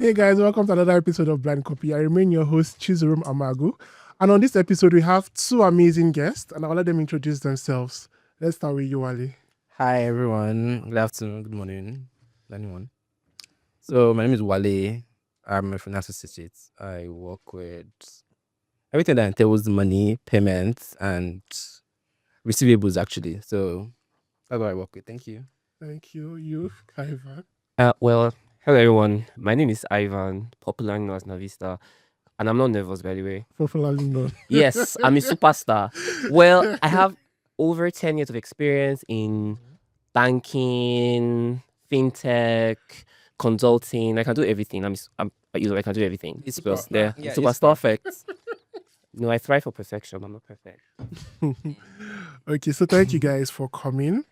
Hey guys, welcome to another episode of Blind Copy. I remain your host, Chizurum Amagu. And on this episode, we have two amazing guests, and I'll let them introduce themselves. Let's start with you, Ali. Hi everyone. Good afternoon. Good morning, anyone. So my name is Wale. I'm a finance associate. I work with everything that entails money, payments, and receivables. Actually, so that's what I work with. Thank you. Thank you. You, Ivan. Well, hello everyone. My name is Ivan, popularly known as Navista, and I'm not nervous, by the way. Popularly known. Yes, I'm a superstar. Well, I have over 10 years of experience in banking, fintech, consulting. I can do everything. I can do everything. It's because super- they're yeah, super it's perfect. No, I thrive for perfection. I'm not perfect. Okay, so thank you guys for coming.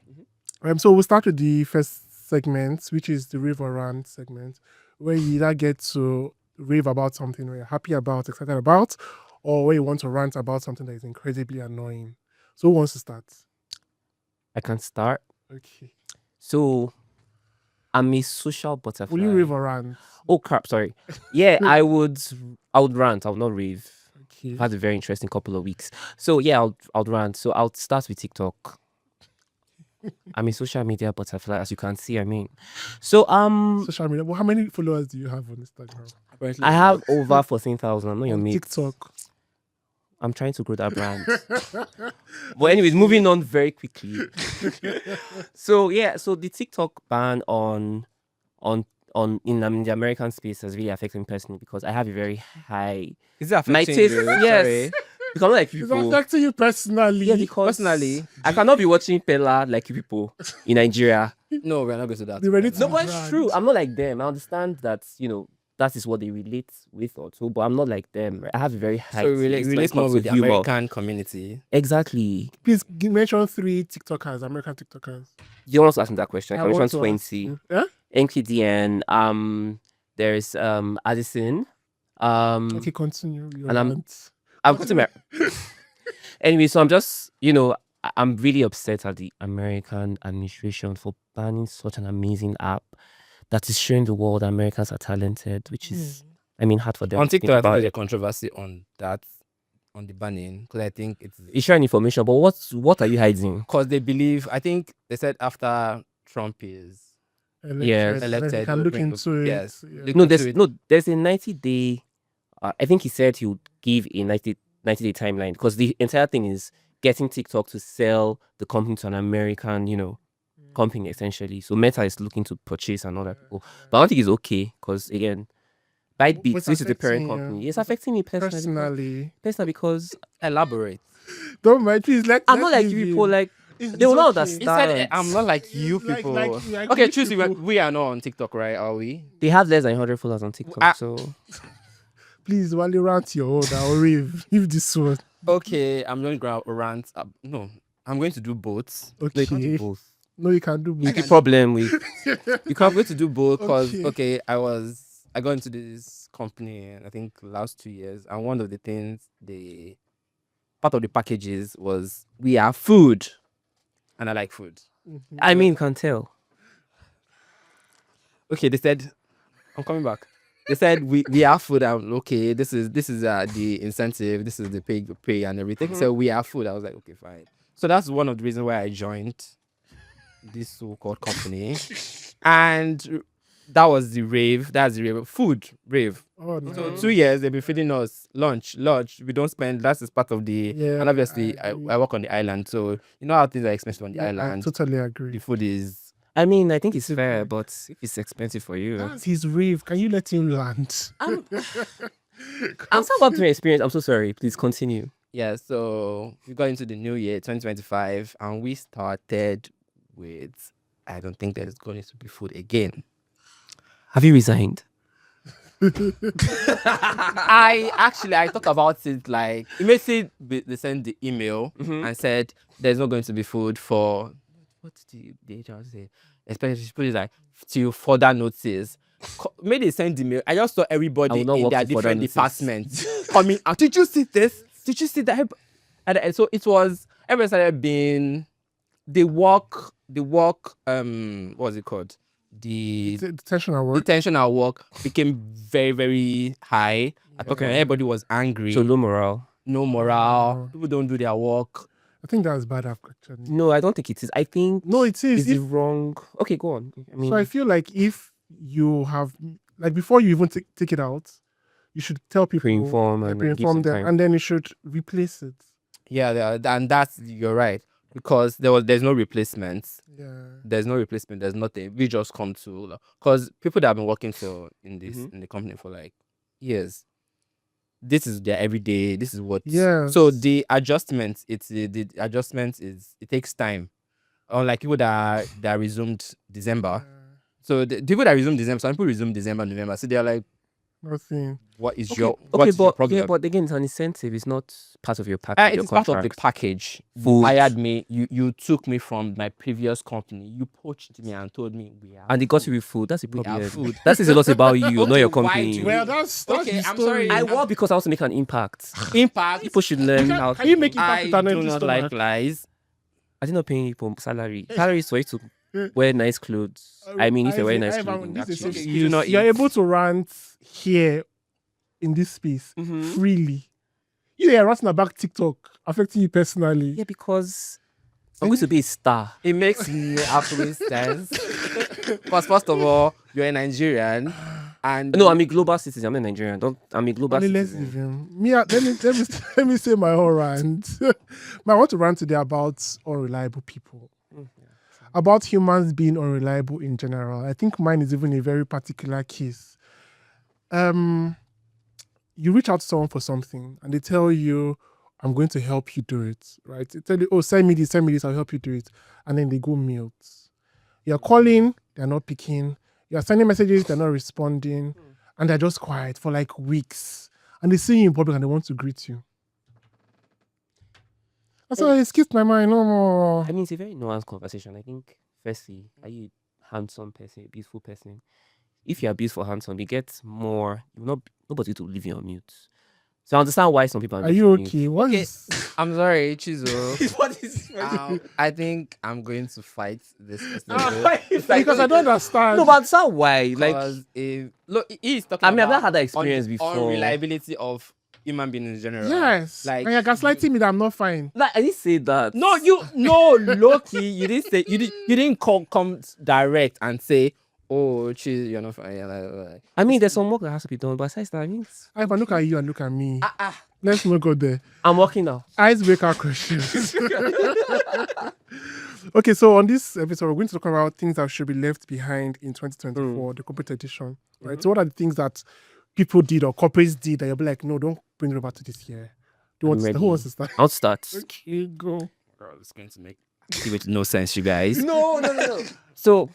So we'll start with the first segment, which is the rave or rant segment, where you either get to rave about something where you're happy about, excited about, or where you want to rant about something that is incredibly annoying. So who wants to start? I can start. Okay. So, I'm a social butterfly. Will you rave or rant? Oh crap! Sorry. Yeah, I would rant. I would not rave. Okay. I've had a very interesting couple of weeks. So yeah, I'll rant. So I'll start with TikTok. I'm a social media butterfly, as you can see. I mean, so Social media. Well, how many followers do you have on Instagram? Apparently, I have over 14,000. I'm not your On mate. TikTok. I'm trying to grow that brand. But anyways, moving on very quickly. So yeah, so the TikTok ban in the American space has really affected me personally because I have a very high is it my affecting taste. you? Yes, Sorry. because I'm not like It's people. affecting you personally. Yeah, because Personally, I cannot be watching Pella like you people in Nigeria. no, we're not going to that. Be ready to No, be but it's dragged. true. I'm not like them. I understand that, that is what they relate with or so, but I'm not like them. Right? I have a very high So taste when it relate more comes with to the humor. American community. Exactly. Please mention 3 TikTokers, American TikTokers. You want to ask me that question? I I can want mention to ask 20. you. Yeah? NKDN, there's Addison. Okay, continue. Your and I'm- rant. I'm putting my anyway, so I'm just, I'm really upset at the American administration for banning such an amazing app that is showing the world that Americans are talented, which is, hard for them On to think TikTok, I about think it. there's a controversy on that, on the banning, because I think it's It's sharing information, but what are you hiding? because they believe. I think they said after Trump is Yes. Then elected, you can they'll look bring- into it. yes. Yeah. Look No, into it. there's a 90-day. I think he said he would give a 90-day timeline because the entire thing is getting TikTok to sell the company to an American, company essentially. So Meta is looking to purchase another people, but I don't think it's okay because again, ByteBeats, What's this is the parent affecting you? company. It's affecting me personally. Personally. Because Elaborate. Don't mind, please. I'm not like you people. Like they will not understand. He said, understand. "I'm not like you Like- people." like okay, you choose. people. We are not on TikTok, right? Are we? They have less than 100 followers on TikTok. Ah. So Please, while you rant your own, I'll rave. Leave this one. Okay, I'm going to rant. No, I'm going to do both. no, you can't do Okay. both. No, you can do both. The problem with I'm going to do both because Okay. I got into this company I think last 2 years, and one of the things part of the packages was we have food, and I like food. can tell. Okay, they said I'm coming back. They said we have food. I'm okay. This is the incentive. This is the pay and everything. So we have food. I was like, okay, fine. So that's one of the reasons why I joined this so-called company, and that was the rave. That's the rave. Food rave. Oh, no. So 2 years they've been feeding us lunch. We don't spend. That is part of the. Yeah, and obviously I I agree. work on the island, so you know how things are expensive on the I island. totally The agree. food is. I think it's fair, but if it's expensive for you, That's his rave. Can you let him land? I'm still up to my experience. I'm so sorry. Please continue. Yeah, so we got into the new year, 2025, and we started with, I don't think there's going to be food again. Have you resigned? I talked about it like, immediately they sent the email and said there's not going to be food for, what's the HR say? Especially put it like, till further notice. Maybe they send the mail. I just saw everybody will not in work their till further different notice. departments coming out. Did you see this? Did you see that? And so it was, everyone started being, the work, what's it called? the tension at the work. tension at work became very, very high. Okay. Everybody was angry. So low morale. No morale. Oh. People don't do their work. I think that's bad actually. No, I don't think it is. I think No, it is. Is it wrong? Okay, go on. I mean, So I feel like if you have, like, before you even take it out, you should tell people, pre-inform and give pre-inform some them, time. and then you should replace it. Yeah, and that's, you're right, because there's no replacement. Yeah. There's no replacement. There's nothing. We just come to, because people that have been working in the company for like years, this is their everyday. This is what. Yes. So the adjustment, the adjustment is, it takes time. Unlike people that resumed December. So the people that resumed December, some people resumed December, November. So they're like, Nothing. what is Okay, your okay, what's your but problem? yeah, but again, it's an incentive. It's not part of your package. It your is part of the contract. package. You Food. hired me. You took me from my previous company. You poached me and told me we are. And they got you with food. That's a We are problem. food. That says a lot about you, not Okay, your why company. do Well, that's Okay, the I'm story. sorry. I work because I want to make an impact. Impact. People should learn how. Can you make it I with an do empty not stomach? like lies. I did not pay you for salary. Salary is for you to wear nice clothes. I mean, if you're wearing nice clothes, this is a actually. safe Okay, you space. not You're eat. able to rant here in this space Mhm. freely. You're ranting about TikTok affecting you personally. Yeah, because I'm going to be a star. It makes no absolute sense. Because first of all, you're a Nigerian, and No, I'm a global citizen. I'm a Nigerian. I'm a global Only let's citizen. leave him. Let me say my whole rant. I want to rant today about unreliable people. About humans being unreliable in general. I think mine is even a very particular case. You reach out to someone for something and they tell you, I'm going to help you do it, right? They tell you, oh, send me this, I'll help you do it. And then they go mute. You're calling, they're not picking. You're sending messages, they're not responding. And they're just quiet for like weeks. And they see you in public and they want to greet you. So it skipped my mind no more. I mean, it's a very nuanced conversation. I think, firstly, are you a handsome person, a beautiful person? If you are beautiful, handsome, you get more. Nobody to leave you on mute. So I understand why some people Are you on mute. okay? What Okay. is I'm sorry, Chizo. What is I think I'm going to fight this person. because I don't understand. No, but understand why. Like, Because look, he is talking I mean, I've about not had that experience before. unreliability of human beings in general. Yes. Like, and you're gaslighting me that I'm not fine. like, I didn't say that. No, Loki, you didn't say, you didn't come direct and say, oh, you're not fine. I mean, there's some work that has to be done. But besides that, I mean, If I look at you and look at me, let's not go there. I'm working now. Icebreaker questions. Okay, so on this episode, we're going to talk about things that should be left behind in 2024, the corporate edition. Right? So what are the things that people did or corporates did that you'll be like, no, don't bring it over to this year? Who wants to start? I'll start. Okay, go. Girl, it's going to make no sense, you guys. No. So,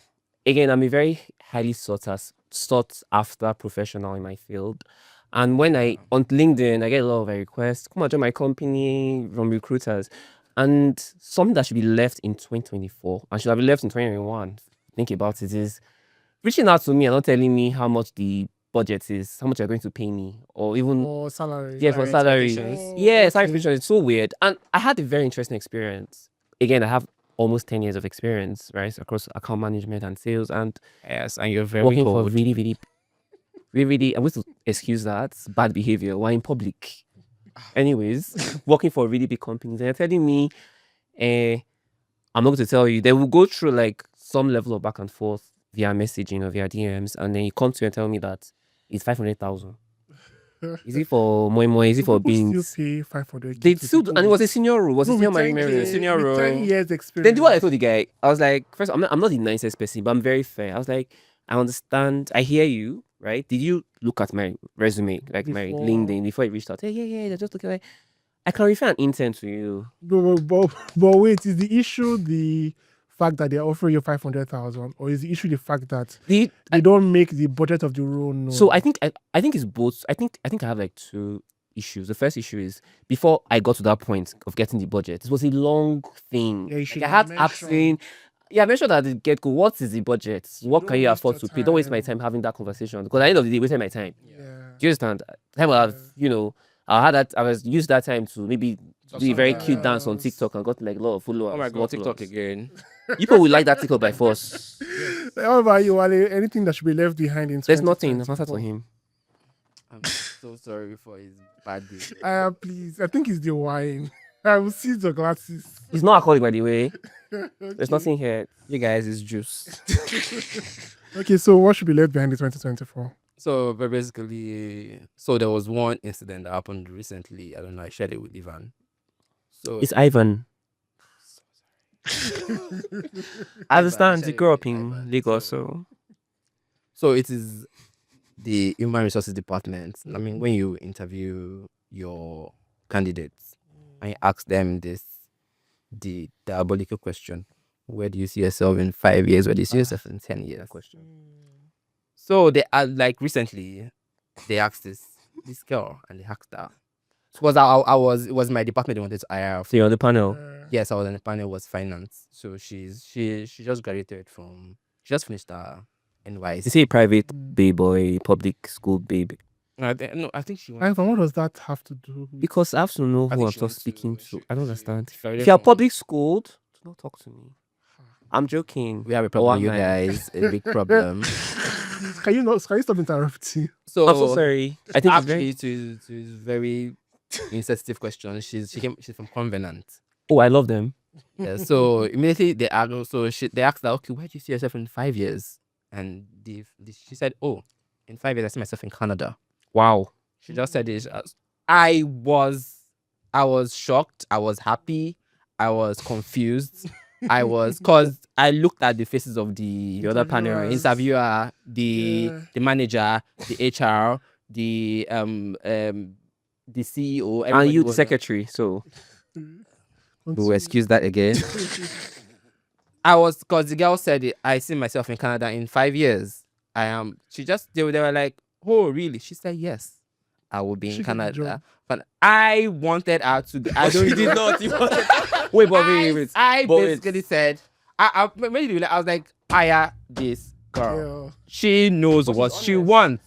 again, I'm a very highly sought after professional in my field. And when on LinkedIn, I get a lot of requests, come and join my company from recruiters. And something that should be left in 2024 and should have been left in 2021, think about it, is reaching out to me and not telling me how much the budget is, how much you're going to pay me, or even Or salary. yeah, for salary. expectations. Yeah, salary expectations. It's so weird. And I had a very interesting experience. Again, I have almost 10 years of experience, right, across account management and sales, and Yes, and you're very working for old. really, I'm going to excuse that, bad behavior while in public. Anyways, working for really big companies, and they're telling me, I'm not going to tell you. They will go through like some level of back and forth via messaging or via DMs, and then you come to me and tell me that it's 500,000. Is it for moi? Is it for People beans? still pay 500. They still do, and it was a senior role. Was a No, senior with 10 marine years- senior with role. 10 years experience. Then do what I told the guy. I was like, first, I'm not the nicest person, but I'm very fair. I was like, I understand. I hear you, right? Did you look at my resume, like my Before. LinkedIn, before you reached out? Hey, yeah, they're just looking like, I can refer an intern to you. But wait, is the issue the fact that they're offering you 500,000, or is the issue the fact that they don't make the budget of the role known? So I think it's both. I think I have like two issues. The first issue is before I got to that point of getting the budget, it was a long thing. Yeah, you should Like, I had have asking. Yeah, make sure that the get go. What is the budget? What don't can you waste afford your to pay? Don't waste my time. time having that conversation, because at the end of the day, wasting my time. yeah. Do you understand? Time will have, I had that. I was used that time to maybe do a very cute dance on else. TikTok and got like a lot of followers. Oh my more god, TikTok followers. again. People will like that TikTok by force. How about you, Wale? Anything that should be left behind in There's nothing. I've 2024? answered for him. I'm so sorry for his bad day. Please. I think it's the wine. I will see the glasses. He's not alcoholic, by the way. Okay. There's nothing here. You guys is juice. Okay, so what should be left behind in 2024? So but basically, so there was one incident that happened recently. I don't know. I shared it with Ivan. So It's Ivan. I understand. You Ivan, grew up Ivan. in Lagos, so So it is the human resources department. I mean, when you interview your candidates and you ask them the diabolical question: where do you see yourself in 5 years? Where do you see yourself in 10 years? Question. So they are like recently, they asked this girl and they asked her. Because it was my department they wanted to hire. so you're on the panel. Yes, I was on the panel was finance. So she just graduated from she just finished her NYC. Is he a private babe or a public school babe? I think she went. Ivan, what does that have to do with Because I have to know I who think I'm she just went to- speaking to. she- I don't she- understand. she If graduated you're from- public schooled, do not talk to me. I'm joking. We have a problem, am you I? guys. A big problem. Can you stop interrupting? So I'm so sorry. I think it's actually, very. to his very insensitive question, she's from Covenant. Oh, I love them. Yeah, so immediately they asked, they asked her, okay, where do you see yourself in 5 years? And she said, oh, in 5 years I see myself in Canada. Wow. She just said this. I was shocked. I was happy. I was confused. Cause I looked at the faces of the other panelists. interviewer, the manager, the HR, the CEO, And everybody you, the was there. secretary. So We'll excuse that again. Cause the girl said it, I see myself in Canada in 5 years. I am. They were like, oh really? She said yes. I will be She in got the Canada. job. But I wanted her to. I don't. She did not. Wait, but wait. I But wait. basically said, I was like, hire this girl. Yeah. She knows what she wants.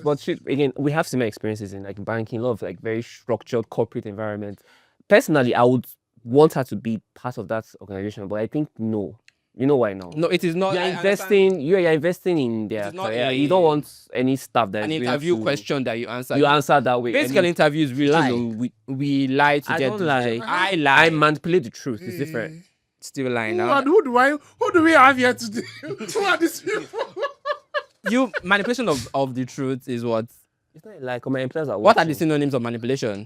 But she, again, we have similar experiences in like banking, a lot of like very structured corporate environment. Personally, I would want her to be part of that organization, but I think no. You know why now? No, it is not. You're I investing. You're investing in their is not career. a- You don't want any staff that an is going interview to- question that you answer. You answer that way. Basically, Any- interviews we you lie. know, We lie to I get don't this lie. job. I lie. I manipulate the truth. It's different. Still lying Who, now. who do we have here today? Who are these people? You manipulation of the truth is what? It's not like my employers are. What are watching. the synonyms of manipulation?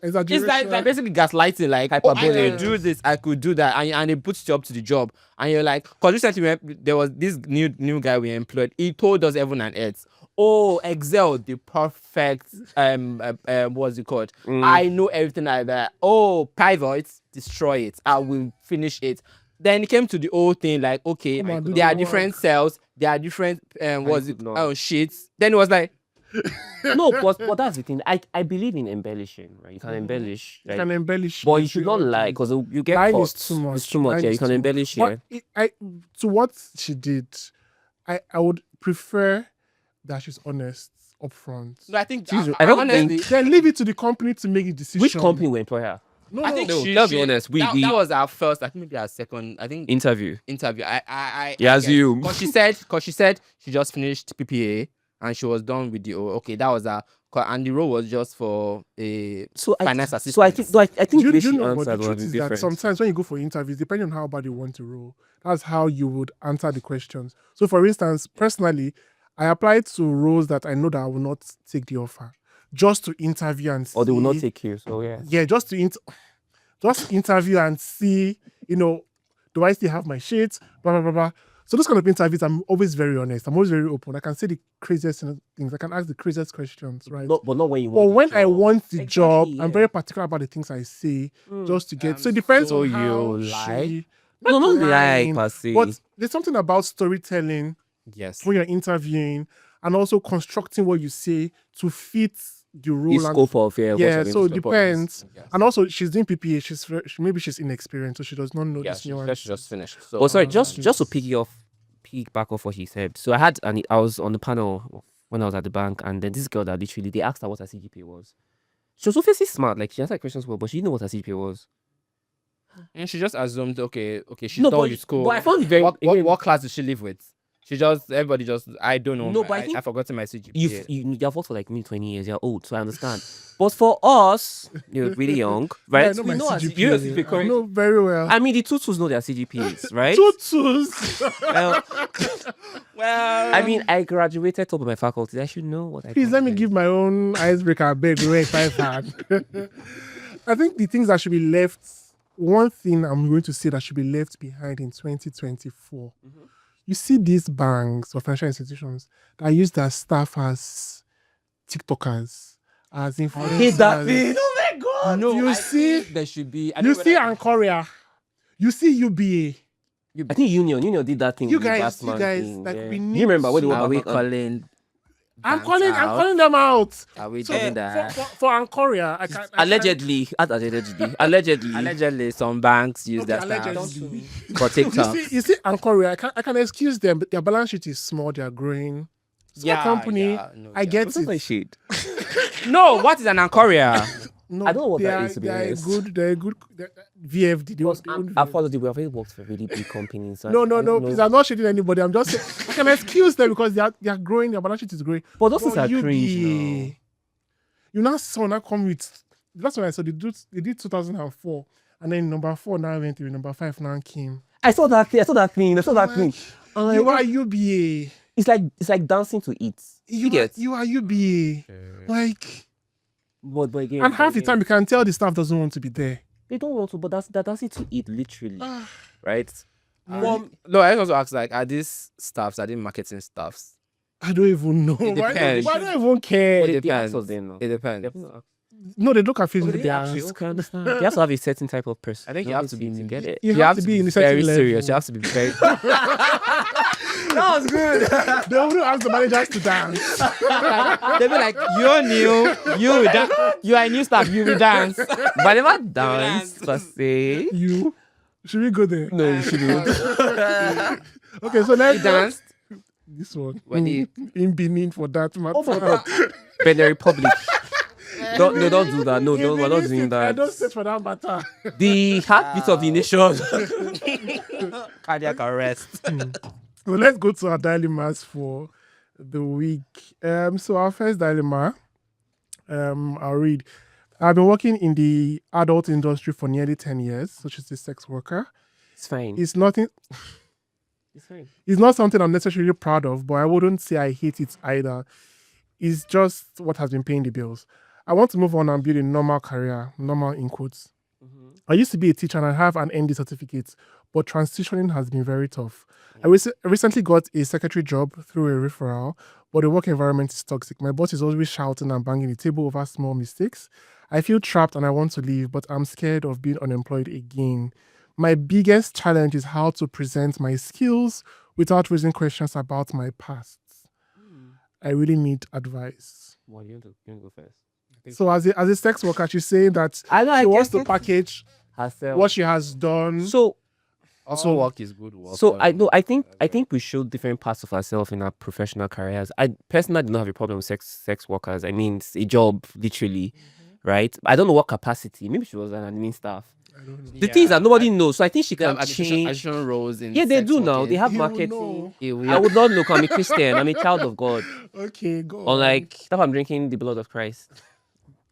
Exaggeration. It's like basically gaslighting. Like, oh, I Hyperbole. could do this, I could do that, and it puts you up to the job. And you're like, because recently there was this new guy we employed. He told us heaven and earth. Oh, Excel, the perfect what's it called? I know everything like that. Oh, pivot, destroy it. I will finish it. Then it came to the whole thing, like, okay, Come on, do there are the different work. cells, there are different what's it? could not. Oh, sheets. Then it was like, No, but that's the thing. I believe in embellishing, right? You can embellish, You right? can embellish. But you should not lie because you get Lying caught. is too much. It's too much. Lying Yeah, is you can too much. embellish But here. to what she did, I would prefer that she's honest upfront. no, I think I don't honestly, Then leave it to the company to make the decision. Which company will employ her? No, I no, think No, she, let's be honest, that, we- that was our first, I think maybe our second, I think Interview. interview. I Yeah, assume. because she said she just finished PPA and she was done with the okay, that was her, and the role was just for a So finance I assistant. think I think Do the way you she know, but the answered truth was is that different. sometimes when you go for interviews, depending on how bad you want to roll, that's how you would answer the questions. So, for instance, personally, I applied to roles that I know that I will not take the offer, just to interview and see. Or they will not take you. So yeah. Yeah, just interview and see, do I still have my shit? Blah blah blah blah. So those kind of interviews, I'm always very honest. I'm always very open. I can say the craziest things. I can ask the craziest questions, right? But not when you But want. when the I job. want the job, Exactly, I'm yeah. very particular about the things I say, just to get. So it depends so on how you lie? she- No, not lying, like per se. But there's something about storytelling yes. when you're interviewing, and also constructing what you say to fit the role. the and scope of yeah, what you're so going it to do. depends. Yes. And also, she's doing PPA. Maybe she's inexperienced, so she does not know Yeah, this she nuance. just finished. So Oh, sorry, just to piggy back off what he said. So I was on the panel when I was at the bank, and then this girl that literally they asked her what her CGPA was. She was obviously smart, like she answered questions well, but she didn't know what her CGPA was. And she just assumed, okay, she's No, done but, with school. but I found it very. What class does she live with? Everybody just, I don't know. No, but I think I forgotten my CGPA. you've worked for like me 20 years. You're old, so I understand. But for us, you're really young, right? Yeah, I know We my know our CGPA. CGPA. I know very well. I mean, the tutus know their CGPAs, right? Tutus. Well, I mean, I graduated top of my faculty. I should know what I. Please let me graduated. give my own icebreaker. Beg, if I had. I think the things that should be left. One thing I'm going to say that should be left behind in 2024. You see these banks or financial institutions that use their staff as TikTokers, as influencers. I hate that thing. Oh my god! No, You I see- think there should be. You see Ancoria. You see UBA. I think Union did that thing. You with the guys, Batman thing, like, yeah. we Do need you remember when they to- were Are we back on- calling? I'm banks calling out? them out. Are we So doing that? for Ancoria, I can't. Allegedly, Allegedly, some banks use Okay, their allegedly. staff for You TikTok. see Ancoria, I can excuse them, but their balance sheet is small, they are growing. Small company, no, I get That's like it. shit. No, what is an Ancoria? No, I don't know what they that are, is, to be they are honest. good. They're good. VFD. They Because own I VFD. followed we have already worked for really big companies. So No, I don't know. please, I'm not shitting anybody. I'm just saying, I can excuse them because they are growing. Their balance sheet is growing. But those things But are cringe. No. You now saw now come with. That's what I saw. They did 2004, and then number 4 now went to number 5 now came. I saw that thing. I'm like, You what? are UBA. It's like dancing to eat. You get. You are UBA. Like, But again, and half the again, time you can tell the staff doesn't want to be there. they don't want to. But that's dancing to eat, literally, right? No, I also ask, like, are these staffs? Are they marketing staffs? I don't even know. Why depends. do I even care? But It they ask depends. us then, no. It depends. They have to ask- No, they look at Facebook. they ask, I understand. They have to have a certain type of person. I think you have to be to get it. You have to be in a very certain serious. level. You have to be very. That was good. They wouldn't ask the managers to dance. They'll be like, you're new. You are a new staff. You will dance. But I never danced per se. You should we go there? No, you shouldn't. Okay, so let's You danced. this one When he- in Benin for that matter. Oh my god. Benin Republic. Don't do that. No, In we're not Benin doing State, I that. don't sit for that matter. The heartbeat of the nation. Cardiac arrest. So let's go to our dilemmas for the week. So our first dilemma, I'll read. I've been working in the adult industry for nearly 10 years, such as a sex worker. It's fine. It's nothing. It's fine. It's not something I'm necessarily proud of, but I wouldn't say I hate it either. It's just what has been paying the bills. I want to move on and build a normal career, normal in quotes. I used to be a teacher and I have an ND certificate, but transitioning has been very tough. I recently got a secretary job through a referral, but the work environment is toxic. My boss is always shouting and banging the table over small mistakes. I feel trapped and I want to leave, but I'm scared of being unemployed again. My biggest challenge is how to present my skills without raising questions about my past. I really need advice. What, you want to go first? So as a sex worker, she's saying that I know. she wants to package herself. what she has done. So Also, work is good work. So but- I know. I think we show different parts of ourselves in our professional careers. I personally do not have a problem with sex workers. I mean, it's a job, literally, right? I don't know what capacity. Maybe she was an admin staff. I don't know. The thing is that nobody knows, so I think she They have can change. additional roles in. Yeah, they sex do now. working. They have You marketing. know. Yeah, we I have- would not look. I'm a Christian. I'm a child of God. Okay, go on. Unlike that, I'm drinking the blood of Christ.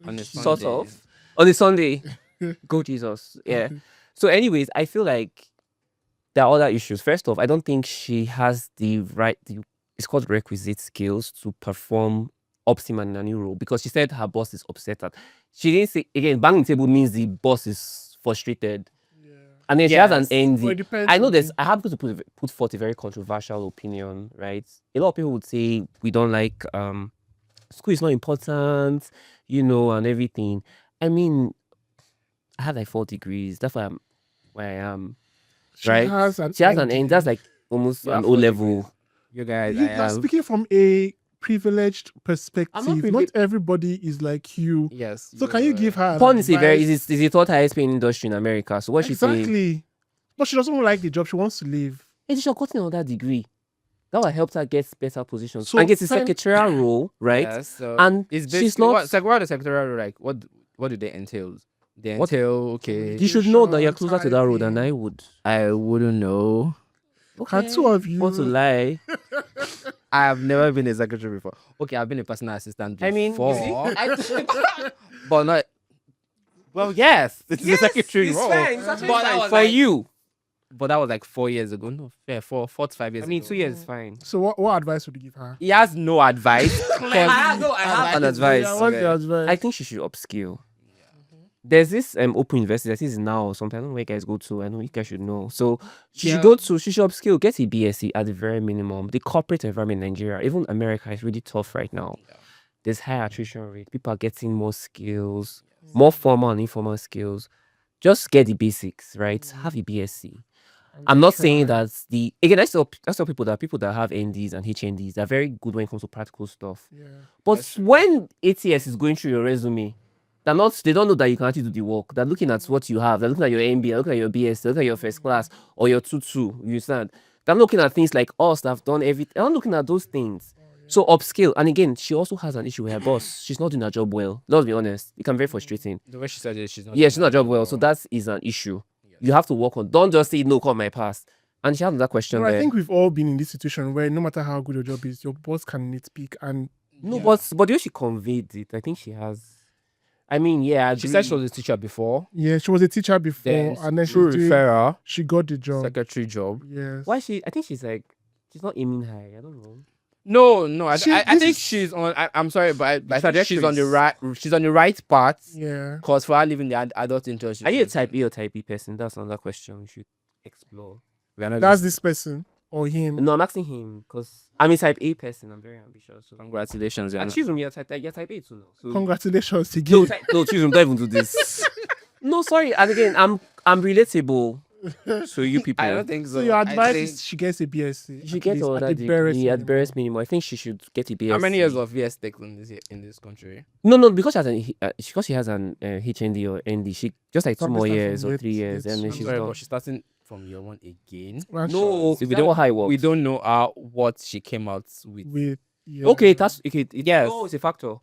on a Sort Sunday. of. On a Sunday. Go Jesus. Yeah. So, anyways, I feel like there are other issues. First off, I don't think she has the right, it's called requisite skills to perform optimal in a new role, because she said her boss is upset at. She didn't say, again, banging the table means the boss is frustrated. And then she has an Yes. Well, it ND. depends I know on this. the- I have to put forth a very controversial opinion, right? A lot of people would say we don't like school is not important, and everything. I mean, I have like 4 degrees. That's why I'm where I am. She right? has an She has an ND. N. That's like almost Yeah, an 4 O level. You guys, You I are have. speaking from a privileged perspective. Not privileged. everybody is like you. Yes. So can you give her an Porn is a very advice? is a third highest paying industry in America. So what she saying? Exactly. But she doesn't like the job. She wants to leave. Hey, she should have gotten another degree. That would help her get better positions So and get a time- secretarial role, right? Yes, so And it's she's basically not- what the secretarial like. What do they entail? They What- entail, okay, You should know that you're closer to that road than I typing. would. I wouldn't know. Can two of you? Want to lie? I have never been a secretary before. Okay, I've been a personal assistant before. I mean, you see? But not. Well, yes, it's the secretary role. But that was for like- you. But that was like 4 years ago. No, fair, 4 to 5 years I mean, ago. 2 years is fine. So what advice would you give her? He has no advice. I have an advice. Yeah, what's the advice? I think she should upskill. There's this open university that is now or something. I don't know where you guys go to. I know you guys should know. So she should upskill, get a BSc at the very minimum. The corporate environment in Nigeria, even America, is really tough right now. There's high attrition rate. People are getting more skills, more formal and informal skills. Just get the basics, right? Have a BSc. I'm not saying that I tell people that have NDs and HNDs, they're very good when it comes to practical stuff. Yeah. But when ATS is going through your resume, they don't know that you can actually do the work. They're looking at what you have. They're looking at your MBA, they're looking at your BS, they're looking at your first class or your 2-2. You understand? They're looking at things like us that have done everything. They're not looking at those things. So upskill. And again, she also has an issue with her boss. She's not doing her job well. Let's be honest. It can be very frustrating. The way she said it, she's not. Yeah, she's not doing her job well. So that is an issue. You have to work on. Don't just say no, call my past. And she has that question No, there. I think we've all been in this situation where no matter how good your job is, your boss can nitpick and No, but the way she conveyed it, I think she has. I mean, yeah, I She agree. said she was a teacher before. yeah, she was a teacher before Then and then through referral, she got the job. secretary job. Yes. Why I think she's not aiming high. I don't know. No, I She- I this think is- she's on. I'm sorry, but I think she's trajectories. on the right. She's on the right path. Yeah. Cause for her leaving the adult internship. Are you a type A or type B person? That's another question we should explore. We are not That's this person or him. No, I'm asking him because I'm a type A person. I'm very ambitious. So. Congratulations. And choose room, you're type A too now. So Congratulations no, again. no, choose room. Don't even do this. No, sorry. And again, I'm relatable to you people. I don't think so. So your I advice think- is she gets a BSc. She at gets least, all at that the barest degree at minimum. barest minimum. I think she should get a BSc. How many years of VS Tech in this country? No, because she has an HND or ND. She just like 2 Probably more start from years or grade 3 years, and then six. I'm she's sorry, done. but she's starting from year 1 again. Well, No, So we don't know how it works. We don't know what she came out with. with yeah. Okay, that's okay. Yes. Oh, it's a factor.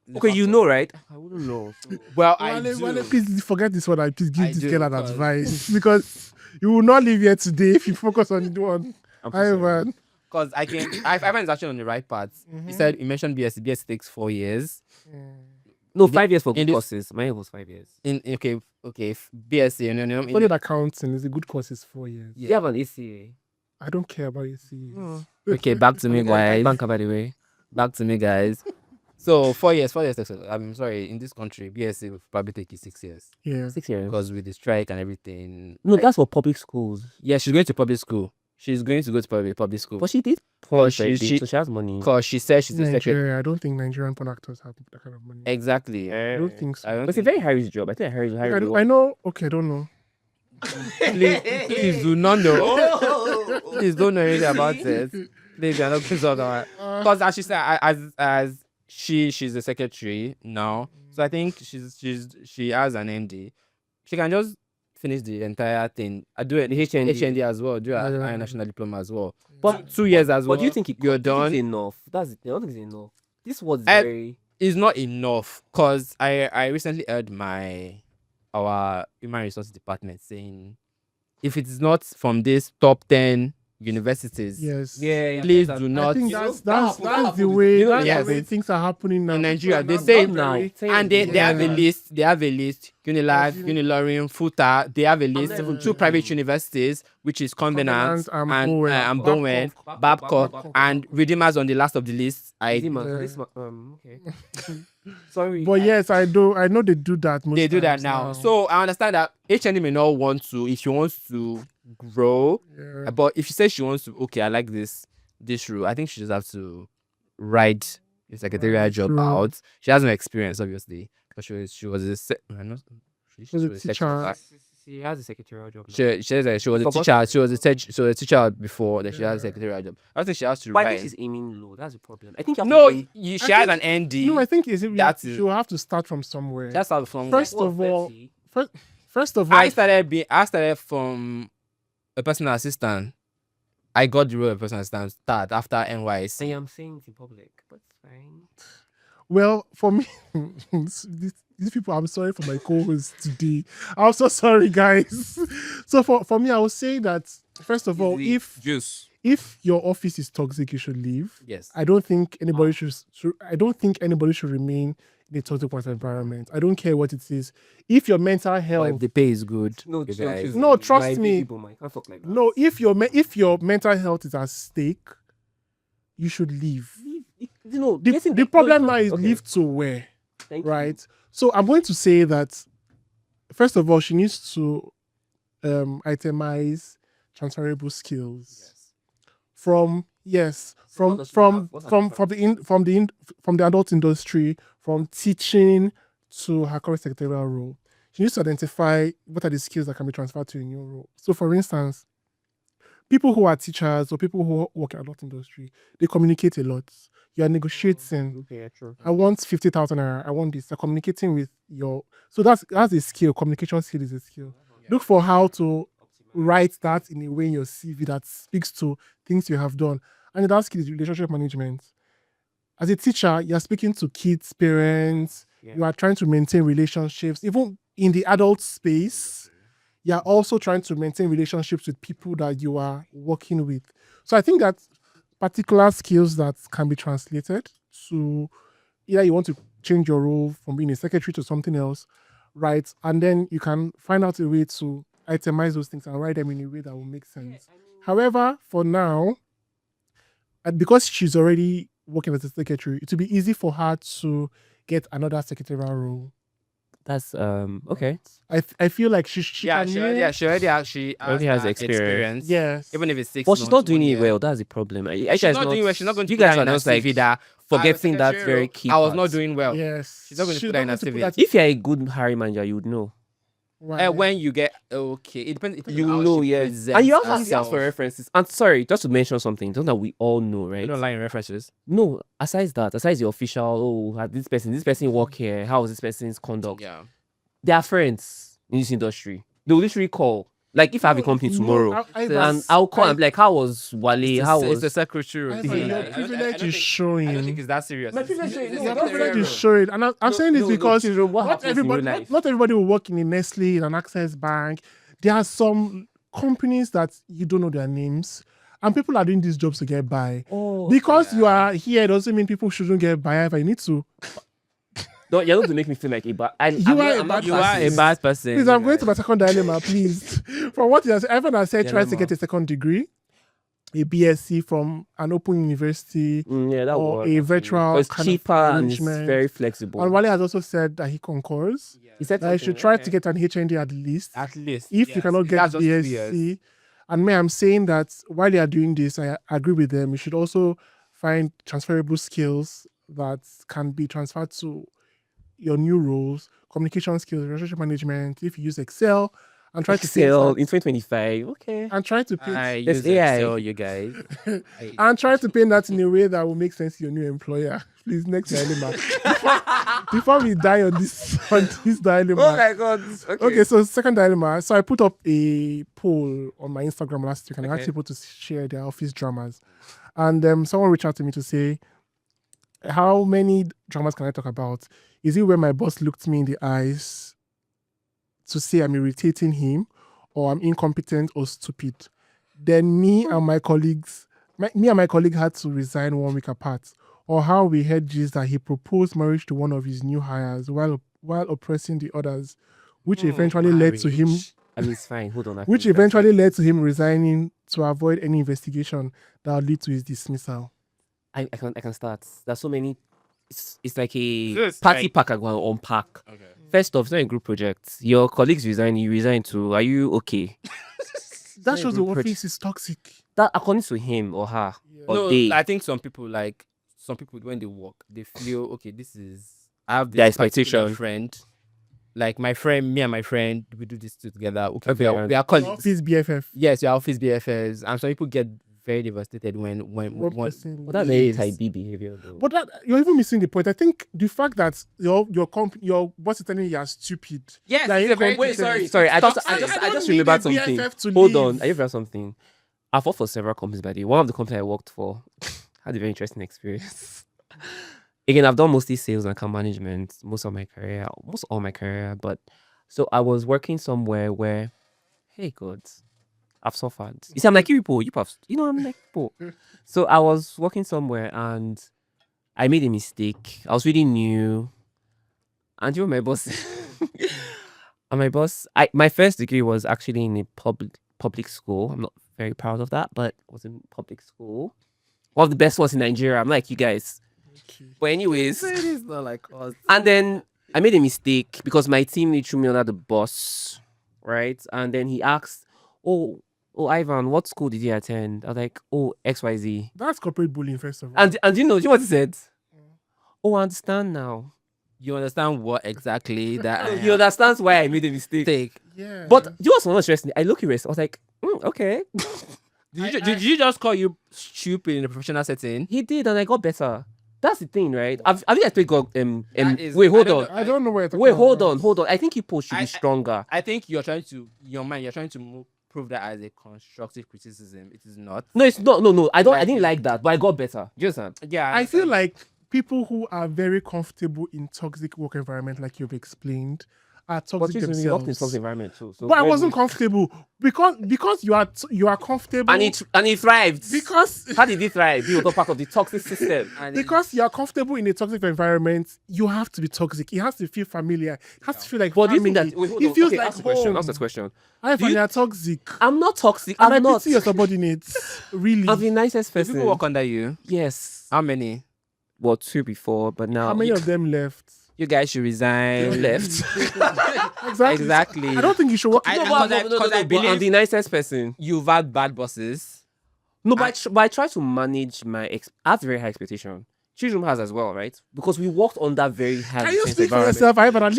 The Okay, you factor. know, right? I wouldn't know. So. Well, I Wale, do. Wale, please forget this one. And please give I this do, girl an because- advice because you will not live here today if you focus on one. I'm so Hi, sorry. man. Because I find it's actually on the right path. He said you mentioned BS. BS takes 4 years. No, 5 years for in good this- courses. Mine was 5 years. Okay, BSc. Studied accounting is a good course. Is 4 years. You have an ACA. I don't care about your CE. Okay, back to me, guys. Banker, by the way. Back to me, guys. So 4 years. 4 years. I'm sorry. In this country, BSc will probably take you 6 years 6 years. because with the strike and everything. No, that's for public schools. Yeah, she's going to public school. She's going to go to public school. But she did. Cause She, she- so she has money. Because she said she's a secretary. Nigeria. I don't think Nigerian porn actors have that kind of money. Exactly. I don't think so. I don't But it's a think- very high risk job. I think high I, risk. I know. Okay, I don't know. please do not know. Please don't know anything about it. Please, you're not please don't know. Because as she said, as she's a secretary now, so I think she has an MD. She can just finish the entire thing. I do it The HND. HND as well. Do a Yeah. higher national diploma as well. But 2 years as well. But do you think you're it's done? enough? That's it. I don't think it's enough. This was I- very. It's not enough because I recently heard our human resources department saying if it is not from this top 10 universities, Yes. please do I not. think You know, that's that the way. You know, That's yes, the way it's- things are happening now. in Nigeria, they People say are not now. very- And they have a Yeah. list. They have a list. Unilife, Yes, Unilorian, Futa. They have a list. not even 2 private universities, which is Covenant Covenant and Bowen, Babcock, and Redeemers on the last of the list. Okay. Sorry. But yes, I do. I know they do that. Most They do that times now. So I understand that HND may not want to if she wants to grow, yeah. but if she says she wants to, okay, I like this route. I think she just have to ride the secretarial job True. out. She has no experience, obviously, but she was a She was a teacher. She has a secretarial job. Now. She says that she was a Forgot- teacher. She was a teacher before that she has a Yeah. secretarial job. I think she has to But I think ride. she's aiming low. That's the problem. I think you have No, to aim- she I has think- an ND. No, I think is it, That she is- will have to start from somewhere. That's how from. First What, of all, 30? First of all, I started from a personal assistant. I got the role of personal assistant start after NYC. I'm saying it in public, but it's fine. well, for me, these people, I'm sorry for my co-host today. I'm so sorry, guys. So for me, I would say that first of all, Easy if juice. your office is toxic, you should leave. Yes. I don't think anybody should remain in a toxic work environment. I don't care what it is. If your mental But if health, the pay is good, No, you don't guys. choose No, me. trust My me. people, man, you can't talk like that. no, if your mental health is at stake, you should leave. You know, The problem now is leave to where, Thank you. right? So I'm going to say that first of all, she needs to itemize transferable skills from what does she have? What has she from the adult industry, from teaching to her current secretarial role. She needs to identify what are the skills that can be transferred to a new role. So, for instance, people who are teachers or people who work in adult industry, they communicate a lot. You are negotiating. Okay, yeah, true. I want 50,000 naira. I want this. You're communicating with your. So that's a skill. Communication skill is a skill. Look for how to write that in a way in your CV that speaks to things you have done. And that skill is relationship management. As a teacher, you're speaking to kids, parents. Yeah. You are trying to maintain relationships, even in the adult space. You're also trying to maintain relationships with people that you are working with. So I think that particular skills that can be translated to either you want to change your role from being a secretary to something else, right? And then you can find out a way to itemize those things and write them in a way that will make sense. However, for now, and because she's already working as a secretary, it will be easy for her to get another secretarial role. That's okay. I feel like she Yeah, can she already actually Already has that experience. Yes. Even if it's 6 But she's months, not doing 1 it year. well. That's the problem. She's not doing well. She's not going to You put guys that are in her just like CV that forgetting that secretary very role, key. I was part. not doing well. Yes. She's not going to put that in her CV. that. If you're a good hiring manager, you would know. Why? When you get okay, it depends You on how know, she yeah. presents And you also have to herself. ask for references. And sorry, just to mention something, something that we all know, right? You don't lie in references. No, aside the official, had this person work here, how was this person's conduct? Yeah. They are friends in this industry. They will literally call. Like if I have a company tomorrow, and I'll call and be like, how was Wale? How was it's the secretary? Ivan, your privilege is showing. I don't think it's that serious. My privilege is- Your privilege is showing, and I'm saying this because not everybody will work in a Nestle, in an Access Bank. There are some companies that you don't know their names, and people are doing these jobs to get by. Oh, Because you are here doesn't mean people shouldn't get by. If I need to, no, you're not to make me feel like a bad. You are a bad You are a person. bad person. Please, I'm going to my second dilemma, please. From what you have said, Evan has said, tries to Dilemma. get a second degree, a BSc from an open university, Yeah, that or works. a virtual It's kind of cheaper and it's arrangement. very flexible. And Wale has also said that he concurs. He said That you should something, try okay. to get an HND at least. At least. If yes. you cannot get That's just 2 years. BSc. And me, I'm saying that while you are doing this, I agree with them. You should also find transferable skills that can be transferred to your new roles, communication skills, relationship management. If you use Excel and try to Excel paint in 2025. Okay. and try to paint I There's use AI. Excel, you guys. and try to paint that in a way that will make sense to your new employer. Please, next dilemma. Before we die on this dilemma. Oh my god. Okay, so second dilemma. So I put up a poll on my Instagram last week and I asked people to share their office dramas. And someone reached out to me to say, how many dramas can I talk about? Is it where my boss looked me in the eyes to say I'm irritating him, or I'm incompetent or stupid? Then me and my colleague had to resign 1 week apart. Or how we heard gist that he proposed marriage to one of his new hires while oppressing the others, which eventually led to him I mean, it's fine. Hold on. which eventually led to him resigning to avoid any investigation that would lead to his dismissal. I can start. There's so many. It's like a This, party like- pack I go and unpack. Okay. First off, it's not a group project. Your colleagues resign. You resign too. Are you okay? That shows the group project. office is toxic. That according to him or her or No, they. I think some people when they work, they feel okay. I have this Their particular expectation. friend. Like me and my friend, we do this together. Okay, Okay, we are colleagues. Office BFF. Yes, we are office BFFs, and some people get very devastated when One person But that's leaves. very type B behavior though. But you're even missing the point. I think the fact that your boss is telling you you're stupid. Yes, Like, it's a very wait, sorry. Sorry, I don't just need remembered a something. BFF to Hold leave. on, I just remembered something. I've worked for several companies, by the way. One of the companies I worked for had a very interesting experience. again, I've done mostly sales and account management most all my career. But so I was working somewhere where, hey God, I've suffered. You see, I'm like you people, I'm like people. So I was working somewhere and I made a mistake. I was really new. And you know my boss and my boss, my first degree was actually in a public school. I'm not very proud of that, but it was in public school. One of the best ones in Nigeria. I'm like you guys. But anyways, It is not like us. and then I made a mistake because my team lead threw me under the bus, right? And then he asked, "Oh, Ivan, what school did you attend?" I was like, "Oh, XYZ." That's corporate bullying, first of all. And you know what he said? Oh, I understand now. You understand what exactly that I He understands why I made a mistake. take? Yeah. But you know what's more stressing? I look erased. I was like, okay. Did you just call you stupid in a professional setting? He did, and I got better. That's the thing, right? Have you guys played God? That is- Wait, I hold don't on. know. I don't know where. Wait, hold on. I think people should I- be stronger. I think you're trying to prove that as a constructive criticism. It is not. No, it's not. No. I Like- didn't like that, but I got better. Do you understand? Yeah, I feel like people who are very comfortable in toxic work environment, like you've explained, are But toxic you worked in themselves. some environment too. So But I where wasn't do comfortable because you are comfortable. and he thrived. because How did he thrive? He was not part of the toxic system. and because you are comfortable in a toxic environment, you have to be toxic. It has to feel familiar. It has to feel like But do you think family. that? Wait, hold It on. feels Okay, like ask the question. home. Ask the question. I Do find you- you are toxic. I'm not toxic. And I I'm not. pity your subordinates. Really. I'm the nicest do person. people work under you? Yes. How many? Well, two before, but now How many of them left? You guys should resign. left. Exactly. Exactly. I don't think you should work. I- No, I- but- because I- because I but I'm believe- the nicest person. You've had bad bosses. No, but I try to manage my. I have very high expectation. Children has as well, right? Because we worked on that very high. Can you intense speak for environment. yourself? I have an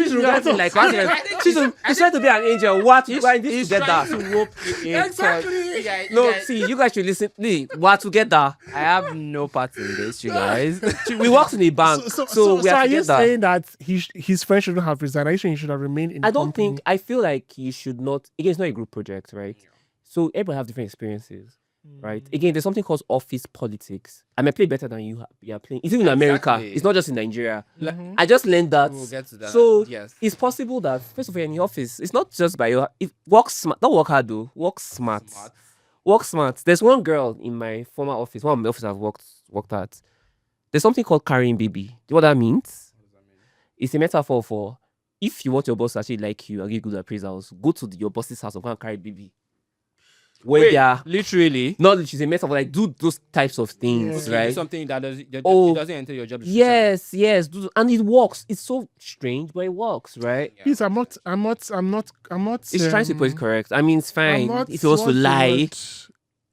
Children, she's trying to be an angel. What? Why this He's together? trying to whoop you in Exactly. church. No, see, you guys should listen. Lee, we're together. I have no part in this, you guys. We worked in a bank, so we so are are you together. saying that his friend shouldn't have resigned? Are you saying he should have remained in? I the don't company? think. I feel like you should not. Again, it's not a group project, right? So everybody have different experiences, right? Again, there's something called office politics. I may play better than you. You are playing. It's even in America. Exactly. It's not just in Nigeria. Mhm. I just learned that. We'll get to that. So yes. it's possible that first of all, in the office, it's not just by your. It work smart. Don't work hard though. Work smart. Work smart. There's one girl in my former office. One of the offices I've worked at. There's something called carrying baby. Do you know what that means? It's a metaphor for if you want your boss to actually like you and give good appraisals, go to your boss's house and go and carry baby. Where Wait, they are literally. not she's a metaphor, like do those types of things, Yeah. right? Something that it Oh, doesn't enter your job description. Yes, and it works. It's so strange, but it works, right? Please, I'm not. It's trying to put it correct. I mean, it's I'm fine not. if he wants to what's the lie. word?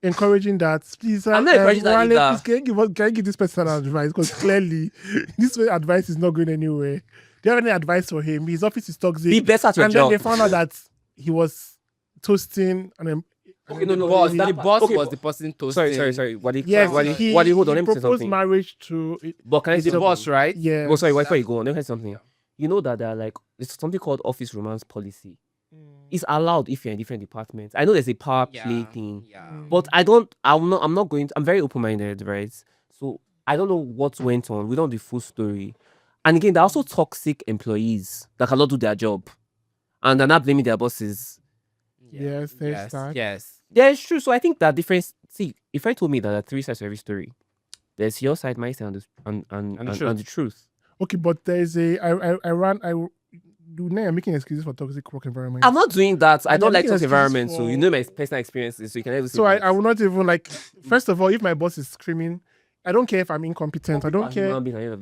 Encouraging that, please. I'm not encouraging that Wale, either. please, can you give this person advice? Because clearly, this way advice is not going anywhere. Do you have any advice for him? His office is toxic. Be better at your and job. then they found out that he was toasting and Okay, no, Boss, that the part- boss okay, was but- the person toasting. Sorry. Wadi, yes, Wadi, he, Wadi, hold on. he Let me say proposed something. marriage to. But can I He's say the boss, right? Yeah. Oh, sorry. Before you go on, let me say something. You know that there are like there's something called office romance policy. It's allowed if you're in different departments. I know there's a power play thing, Yeah. but I'm not going. I'm very open-minded, right? So I don't know what went on. We don't know the full story. And again, there are also toxic employees that cannot do their job, and they're not blaming their bosses. Yes, there's that. Yes. Yeah, it's true. So I think that difference. See, if I told me that there are three sides to every story, there's your side, my side, and the truth. Okay, but there's a. Now you're making excuses for toxic work environment. I'm not doing that. I And don't you're like making toxic excuses environment, so for- you know my personal experiences, so you can never. So I will not even like. First of all, if my boss is screaming, I don't care if I'm incompetent. I don't care.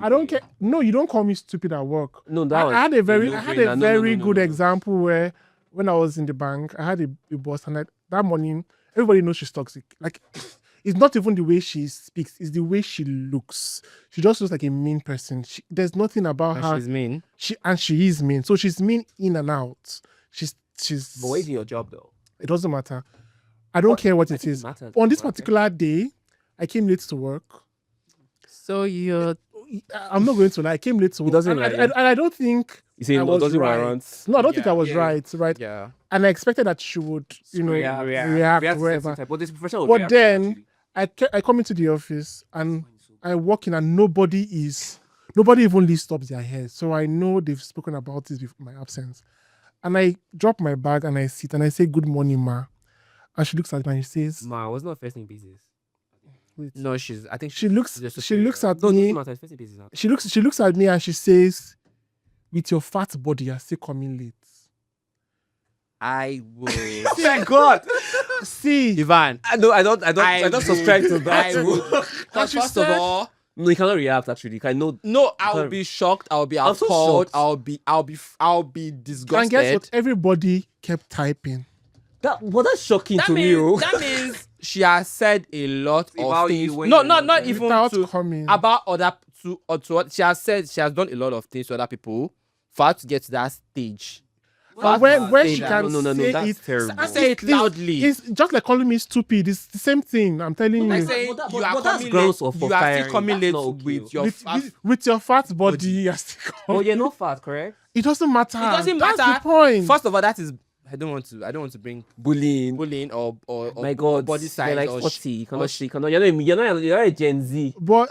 I don't care. No, you don't call me stupid at work. No, that I had a very, no-brainer. good example where when I was in the bank, I had a boss, and that morning, everybody knows she's toxic. Like, it's not even the way she speaks; it's the way she looks. She just looks like a mean person. There's nothing about her. She's mean. She is mean. So she's mean in and out. She's. But wait in your job though. It doesn't matter. I don't care what I it think it is. matters, On this right? particular day, I came late to work. So you're I'm not going to lie. I came late to work. doesn't and, lie, and I don't think You see, I was doesn't right. warrant. No, I don't think I was Yeah. right. yeah. And I expected that she would, react wherever. But this professional. But then I come into the office and I walk in and nobody Nobody even lifts up their head. So I know they've spoken about this before my absence. And I drop my bag and I sit and I say, "Good morning, ma." And she looks at me and she says, Ma, I was not first in business. "Wait." No, I think She looks at No, me. no, first in business. Now. She looks at me and she says, "With your fat body, you're still coming late." I will. Thank God. See, Ivan, I don't subscribe to that. I would. What she First of said? all, No, you cannot react. Actually, I know. no, I'll Sorry. be shocked. I'll be I'm so appalled. shocked. I'll be and disgusted. guess what? Everybody kept typing. That's shocking to me. Oh. That means she has said a lot About of you things. when No, you're not not even Without to coming. about other she has said she has done a lot of things to other people for her to get to that stage. But Well, when say she that. can No, say that's it, terrible. Say it loudly. It's just like calling me stupid. It's the same thing. I'm telling Like you. saying But you are that's coming grounds late. for You are still firing. coming That's late not okay. with your With your fat body, you're still But you're not fat, correct? It doesn't matter. It doesn't That's matter. the point. First of all, that is I don't want to bring Bullying. bullying or My God, body size you're like or 40. You or cannot see. You're a Gen Z. but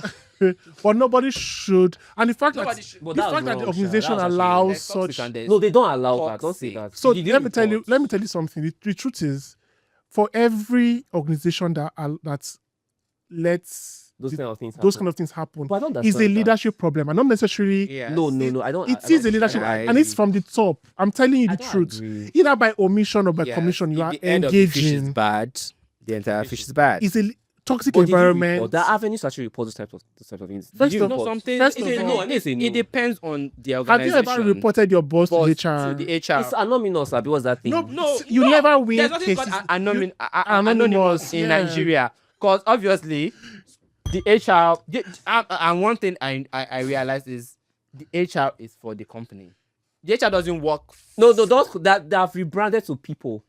but nobody should. And the fact Nobody that should. But the that's fact that wrong, the Sha. organization That's actually allows There's toxic such. and there's No, they don't allow that. Don't say toxic. that. So You didn't report. let me tell you something. The truth is, for every organization that lets Those kind of things. those happen. kind of things happen, But I don't is a understand that. leadership problem, and not necessarily. Yes. No, I don't. It I is don't- a leadership, I and it's agree. from the top. I'm telling you I the don't truth. agree. Either by omission or by Yes, commission, you if are the end of the fish is engaging. bad, the entire fish is bad. It's a toxic But did you environment. report? There are avenues to actually report those types of things. Did First you of No, report? something. First it, of it- all- I didn't say it no. depends on the Have you organization. ever reported your boss to But HR? to the HR. It's anonymous, Abi. What's that thing? No, you no, never win There's nothing cases. called anonymous Anonymous, in yeah. Nigeria, because obviously the HR. And one thing I realized is the HR is for the company. The HR doesn't work. No, those that have rebranded to people.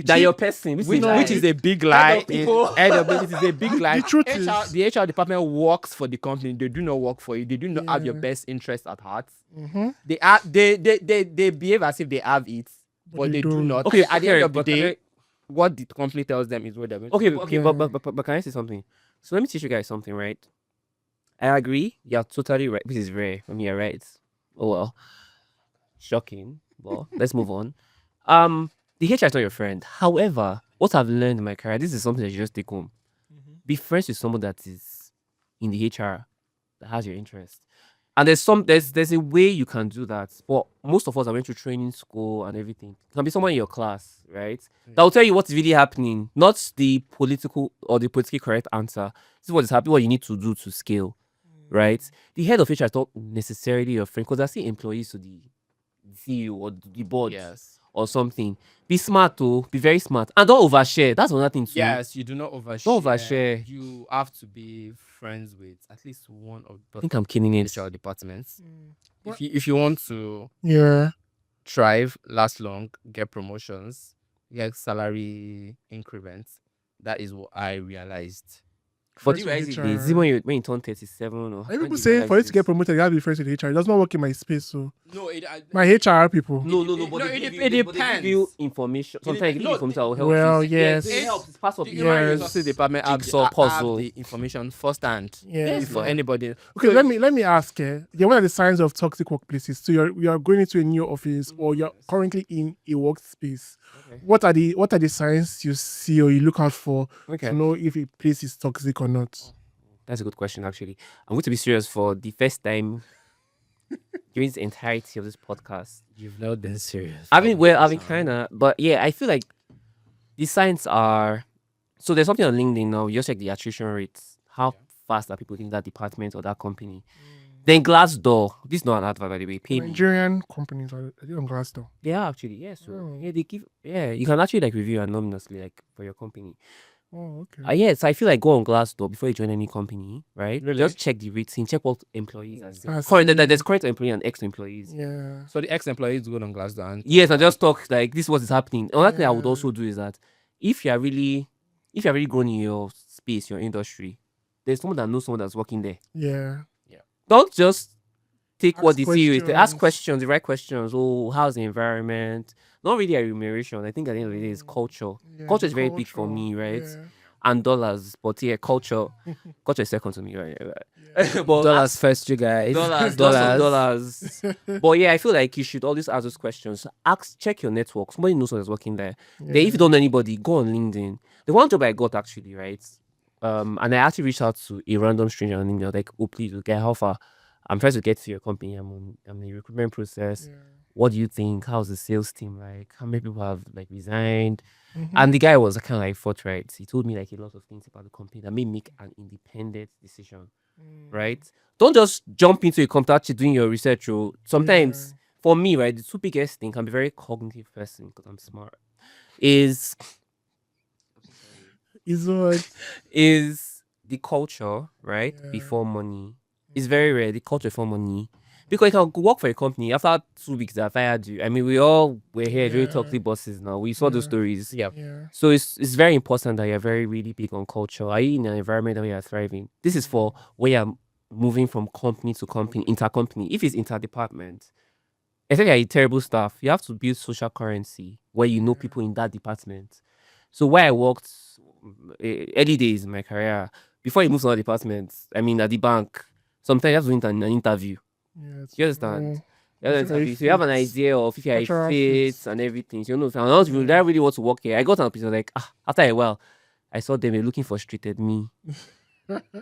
That your person, which Which is a big lie. of people. It is a big lie. The truth HR, is- the HR department works for the company. They do not work for you. They do not have your Yeah. best interest at heart. Mhm. They behave as if they have it, but they do don't. not. Okay, At the end of the but day, what the company tells them is what they're going to Okay, do. okay, but can I say something? So let me teach you guys something, right? I agree. You're totally right. This is rare. I mean, you're right. Oh well, shocking. Well, let's move on. The HR is not your friend. However, what I've learned in my career, this is something that you just take home. Be friends with someone that is in the HR that has your interest. And there's a way you can do that. But most of us are went to training school and everything. It can be someone in your class, right? That will tell you what's really happening, not the political or the politically correct answer. This is what is happening, what you need to do to scale, right? The head of HR is not necessarily your friend because they're still employees to the CEO or the board Yes. or something. Be smart too. Be very smart. And don't overshare. That's another thing too. Yes, you do not overshare. Don't overshare. You have to be friends with at least one of I the think I'm killing it. HR departments. What? If you want to Yeah. thrive, last long, get promotions, get salary increments, that is what I realized. For Friends you guys, with is it when you turn 37 or Many people say for you to get promoted, you have to be friends with HR. It does not work in my space. So No, my HR people. No, No, but it they depends. give you information. Sometimes they give you no, information that will help Well, you. yes. It helps. It's part of the it. human Yes. resources department have Jigsaw have puzzle. the information firsthand. Yeah. For anybody. Okay, let me ask. What are the signs of toxic workplaces? So you're going into a new office or you're currently in a workspace. Okay. What are the signs you see or you look out for Okay. to know if a place is toxic or not? That's a good question, actually. I'm going to be serious for the first time during the entirety of this podcast. You've not been serious. I've been kind of, but yeah, I feel like the signs are. So there's something on LinkedIn now. You just check the attrition rates. How fast are people in that department or that company? Then Glassdoor. This is not an advert, by the way. Pay me. Nigerian companies are they on Glassdoor? They are actually, yeah. So Oh. yeah, they give. Yeah, you can actually like review anonymously, like for your company. Oh, okay. Yeah, so I feel like go on Glassdoor before you join any company, right? Really? Just check the rating, check what employees are. I Current, see. there's current employee and ex-employees. Yeah. So the ex-employees go on Glassdoor and Yes, I just talk like this is what is happening. Another thing I would Yeah. also do is that if you're really grown in your space, your industry, there's someone that knows someone that's working there. Yeah. Don't just take what Ask the CEO is saying. Ask questions. questions, the right questions. Oh, how's the environment? Not really a remuneration. I think at the end of the day, it's culture. Yeah, Culture is very big for culture. me, right? Yeah. and dollars. But yeah, culture is second to me, right? Yeah. But Dollars first, you guys. dollars, lots of dollars. But yeah, I feel like you should always ask those questions. Check your network. Somebody knows what is working there. Then if you don't know anybody, go on LinkedIn. The one job I got actually, right? And I actually reached out to a random stranger on LinkedIn, like, oh please, get how far? I'm trying to get to your company. I'm in the recruitment process. Yeah. What do you think? How's the sales team like? How many people have like resigned? Mhm. And the guy was kind of like forthright. He told me like a lot of things about the company that made me make an independent decision. Right? Don't just jump into a company actually doing your research. Or sometimes for me, right, the two biggest thing, I'm a very cognitive person because I'm smart. Is what? is the culture, right? Yeah. Before money. It's very rare. The culture before money. Because you can work for a company after 2 weeks they fired you. I mean, we all were here very Yeah. toxic bosses now. We saw those Yeah. stories. Yeah. Yeah. So it's very important that you're very really big on culture. Are you in an environment where you're thriving? This is for where you're moving from company to company, intercompany. If it's interdepartment, especially you're a terrible staff, you have to build social currency where you know people in that department. So where I worked early days in my career, before you move to another department, I mean at the bank, sometimes you have to win an interview. Yeah. You understand? know, You have an necessary interview. So you have an fits, idea of if you're a cultural fit fits. and everything. So you know, if I'm not really, I really want to work here. I got an opportunity like after a while, I saw them looking frustrated me.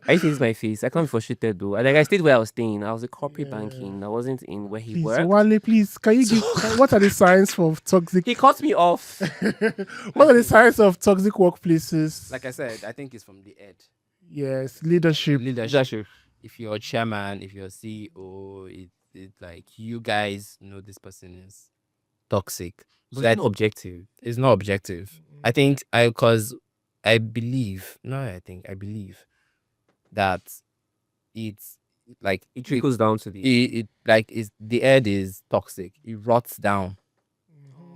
I see my face. I can't be frustrated though. Like I stayed where I was staying. I was in corporate banking. I wasn't in where he Please, worked. Wale, please, can you give what are the signs for toxic? He cut me off. What are the signs of toxic workplaces? Like I said, I think it's from the head. Yes, leadership. Leadership. If you're chairman, if you're CEO, it's like you guys know this person is toxic. But So it's not objective. it's not objective. I think I believe that it's like It trickles down to the it like is the head is toxic. It rots down.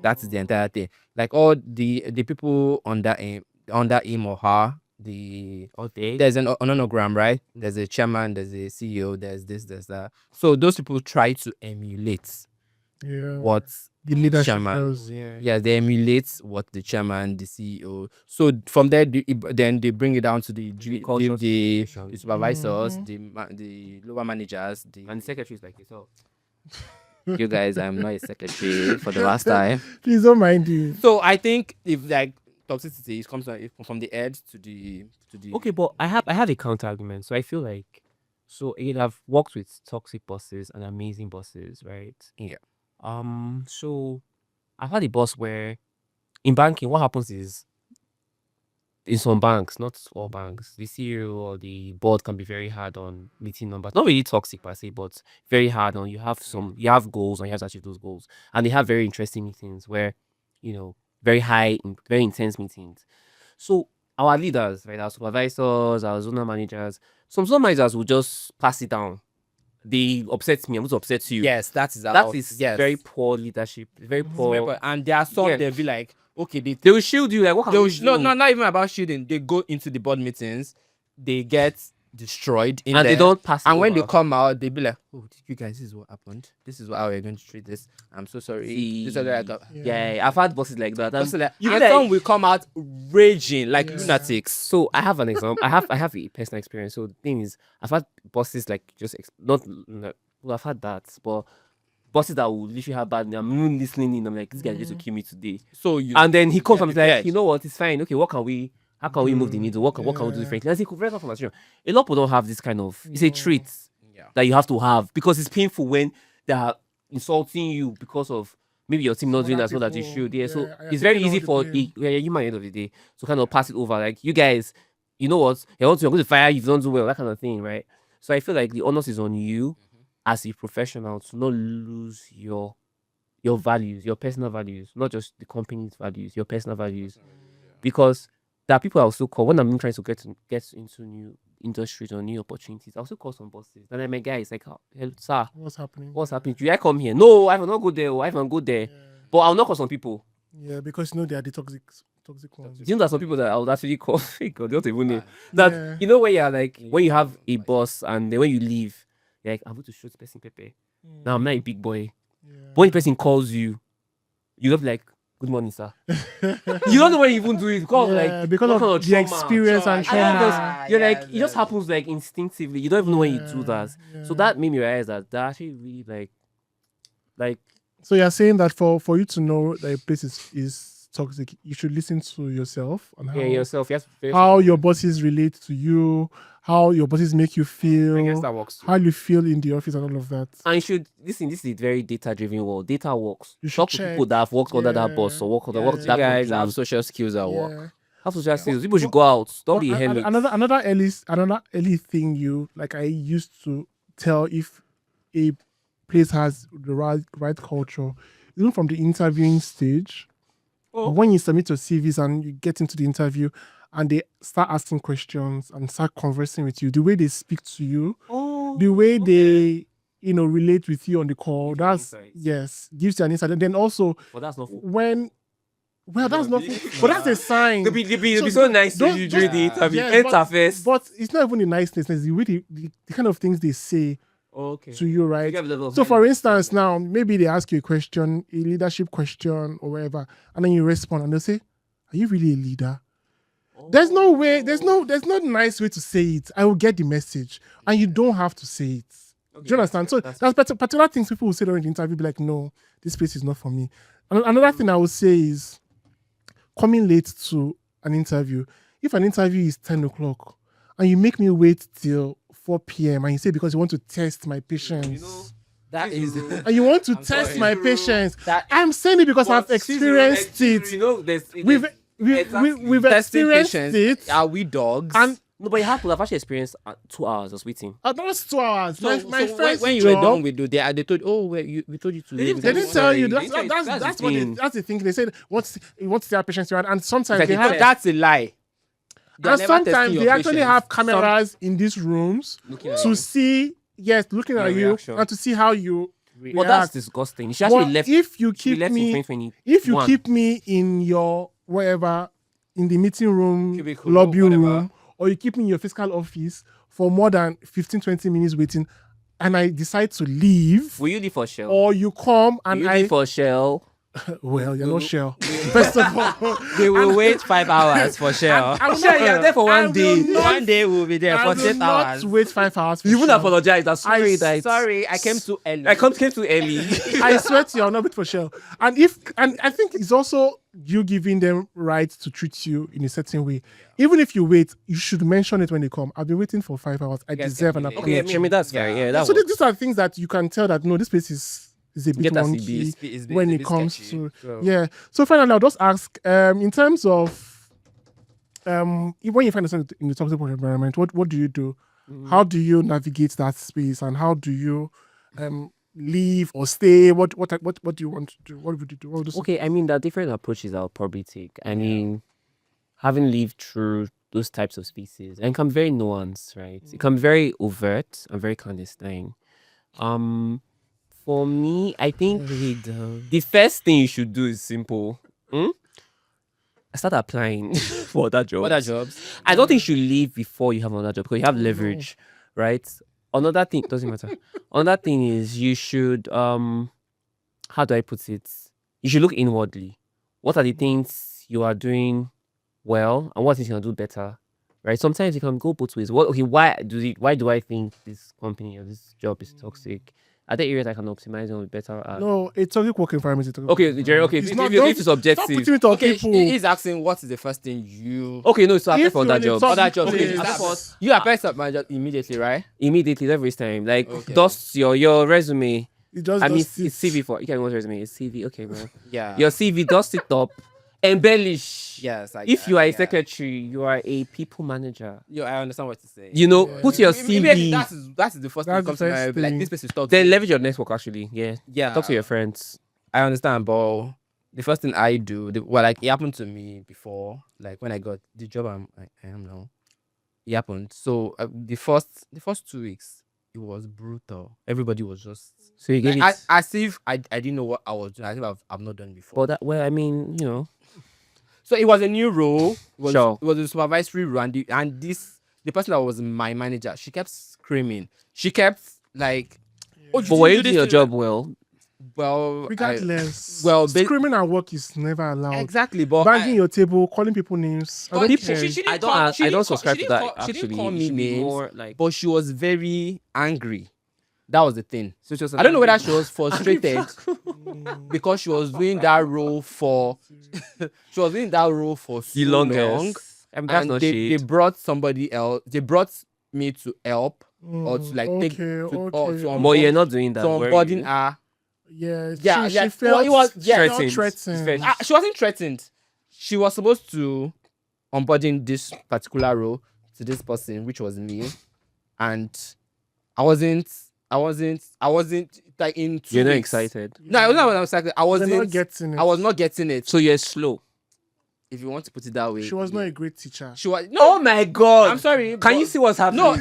That's the entire thing. Like all the people under him or her, there's an onogram, right? There's a chairman, there's a CEO, there's this, there's that. So those people try to emulate Yeah. what The leadership chairman. does. Yeah, they emulate what the chairman, the CEO. So from there, then they bring it down to culture the situation. supervisors, the lower managers, And the secretary is like yourself. you guys. I'm not a secretary for the last time. Please don't mind you. So I think if like toxicity comes from the head to the Okay, but I have a counter argument. So I feel like again I've worked with toxic bosses and amazing bosses, right? Yeah. So I've had a boss where in banking, what happens is in some banks, not all banks, the CEO or the board can be very hard on meeting numbers. Not really toxic per se, but very hard on you have goals and you have to achieve those goals. And they have very interesting meetings where, very high, very intense meetings. So our leaders, right, our supervisors, our zonal managers, some zone managers will just pass it down. They upset me, I'm going to upset you. Yes, that is Yes. Very poor leadership. Very poor. And there are some Yeah. they'll be like, okay, They will shield you. Like, what can we do? no, not even about shooting. They go into the board meetings, they get destroyed in And there. they don't pass it And when they over. come out, they be like, "Oh, you guys, this is what happened. This is how we're going to treat this. I'm so sorry. This is what I got." Yeah, I've had bosses like that. Also, like, You and be like- some will come out raging like lunatics. So I have an example. I have a personal experience. So the thing is, I've had bosses like well, I've had that, but bosses that will literally have bad. I'm even listening in. I'm like, this guy just to kill me today. So you And then he comes and he's like, prepared. you know what? It's fine. Okay, how can we move the needle? What can we do differently? That's a very tough conversation. A lot of people don't have this kind of. It's a treat that you have to have because it's painful when they are insulting you because of maybe your team not doing as well as you should. Yeah, so it's very easy for you might end of the day to kind of pass it over. Like you guys, you know what? You're going to fire you if you don't do well, that kind of thing, right? So I feel like the onus is on you as a professional to not lose your values, your personal values, not just the company's values, your personal values. Because there are people I also call when I'm trying to get into new industries or new opportunities. I also call some bosses. And then my guy is like, "Hello, sir, What's happening? what's happening? Do I come here? No, I will not go there. I will not go there. But I'll not call some people. Yeah, because they are the toxic ones. Do you know that some people that I would actually call God, don't even know that when you're like when you have a boss and then when you leave, you're like, I'm going to show this person Pepe. Now I'm not a big boy. But when the person calls you, you have like good morning, sir. You don't know when you even do it because Yeah, because what of kind the trauma? experience and And trauma. you're like, yes, it just yes. happens like instinctively. You don't even know when you do that. So Yeah. that made me realize that actually really like So you're saying that for you to know that a place is toxic, you should listen to yourself and yeah, yourself. Yes, how your bosses relate to you, how your bosses make you I guess feel, that works too. how you feel in the office and all of that. And you should listen. This is a very data-driven world. Data works. You should Talk to people check. that have worked under that boss Yeah. or work under Yeah, work you that guys company. have social skills at work. Yeah. Have social skills. People should go out. Don't be a hermit. Another early thing you like I used to tell if a place has the right culture, even from the interviewing stage. Oh. When you submit your CVs and you get into the interview and they start asking questions and start conversing with you, the way they speak to you, the way they relate with you on the call, Gives you an that's insight. yes, gives you an insight. And then also But that's not. that's nothing, but that's a sign. They'll be so nice to you during the interview. Yes, Enter first. But it's not even the niceness, it's the way the kind of things they say Okay. to you, right? You have a level of So, for kindness. instance, now maybe they ask you a question, a leadership question or whatever, and then you respond, and they say, "Are you really a leader?" There's no way. There's no nice way to say it. I will get the message, and you don't have to say it. Do you understand? So that's particular things people will say during the interview, be like, "No, this place is not for me." Another thing I would say is coming late to an interview. If an interview is 10 o'clock and you make me wait till 4 p.m. and you say because you want to test my patience. That is And you want to test sorry. my patience. That- I'm saying it because I've experienced it. You know, We've testing experienced patience. it. Are we dogs? And no, but you have to. I've actually experienced 2 hours just waiting. that was 2 hours. My so first when you were job, done with they told we told you to leave. they didn't tell you. Sorry. That's what thing. that's the thing. They said what's their patience around, and sometimes It's they like have. That's a lie. They are And never testing sometimes your they actually patience. have cameras in these rooms Looking at to you. see, looking Your at you reaction. and to see how you But that's react. disgusting. You should actually But left. if you She keep left in me, 2020. if you keep me in your whatever, in the meeting room, Cubicle, lobby whatever. room, or you keep me in your physical office for more than 15-20 minutes waiting, and I decide to leave, Will you leave for Shell? or you come Will and you leave for Shell? well, you're not sure. First of all, We will wait 5 hours for sure. I will Sure, not- you're there for I one will day. not- One day we'll be there I for will 8 not hours. wait 5 hours. For You even Shell. apologize. I'm sorry that. Sorry, I came too early. I came too early. I swear to you, I'll not wait for Shell. And I think it's also you giving them right to treat you in a certain way. Even if you wait, you should mention it when they come. I've been waiting for 5 hours. I guys deserve can an be late. Okay, apology. I mean that's fair. Yeah, that So was. these are things that you can tell that no, this place is a bit Get that wonky It's when a it bit comes sketchy. to So- So finally, I'll just ask in terms of when you find yourself in the toxic work environment, what do you do? How do you navigate that space, and how do you leave or stay? What do you want to do? What would you do? What would you Okay, I mean, there are different approaches I'll probably take. I mean, having lived through those types of spaces, and it can be very nuanced, right? It can be very overt and very clandestine. For me, I think the first thing you should do is simple. I start applying for other jobs. What are jobs? I don't think you should leave before you have another job because you have leverage, right? Another thing doesn't matter. Another thing is you should how do I put it? You should look inwardly. What are the things you are doing well and what things you can do better? Right? Sometimes you can go both ways. Why do I think this company or this job is toxic? Are there areas I can optimize and be better at? No, a toxic work environment. Is a toxic Okay, work Jerry, okay, environment. if, not- if, don't- if it's objective. Stop putting it on Okay, people. he's asking what is the first thing you. Okay, no, so apply If for you're other in a jobs. toxic Other jobs. place, Okay, that's- that's you apply to manager immediately, right? Immediately, don't waste time. Like, Okay. dust your resume. It just I mean, does it's CV for, you can watch resume. It's CV, okay, man. Yeah. Your CV, dust it up, embellish. Yes. If you are a yeah. secretary, you are a people manager. I understand what to say. You know, Yeah. put your Maybe CV. that's the first thing That's that comes the to my first mind. Like thing. this place is toxic. Then leverage your network, actually. Yeah. Yeah. Talk to your friends. I understand, but the first thing I do, like it happened to me before, like when I got the job I am now, it happened. So the first 2 weeks, it was brutal. Everybody was just So you gave like, it. as if I didn't know what I was doing. I think I've not done before. But that, well, I mean, you know. So it was a new role. Sure. It was a supervisory role, and the person that was my manager, she kept screaming. She kept like, "Oh, But were you do doing this your to-" job well? Well, Regardless, well, screaming at work is never allowed. exactly, but Banging your table, calling people names. I but don't she care. didn't I don't. call- she I didn't don't call- subscribe she to didn't that. call- she didn't Actually, call it me should be names, more like. but she was very angry. That was the thing. So she was I don't know whether angry- she was frustrated because she was doing that role for she was doing that role for so the long, longest. I mean, that's and not they shade. brought somebody else. They brought me to help or to like okay, take to, or okay. to But onboard, you're not doing that. to were onboarding you? her. Yeah, Yeah, she yeah. felt, It was- she yeah. felt Threatened. threatened. It's very- She wasn't threatened. She was supposed to onboarding this particular role to this person, which was me, and I wasn't like in 2 You're not weeks. excited. No, I was not. I was excited. I You're wasn't. not getting it. I was not getting it. So you're slow. If you want to put it that way, She was not yeah. a great teacher. She was. Oh No, my god! I'm sorry. Can but- you see what's happening? No,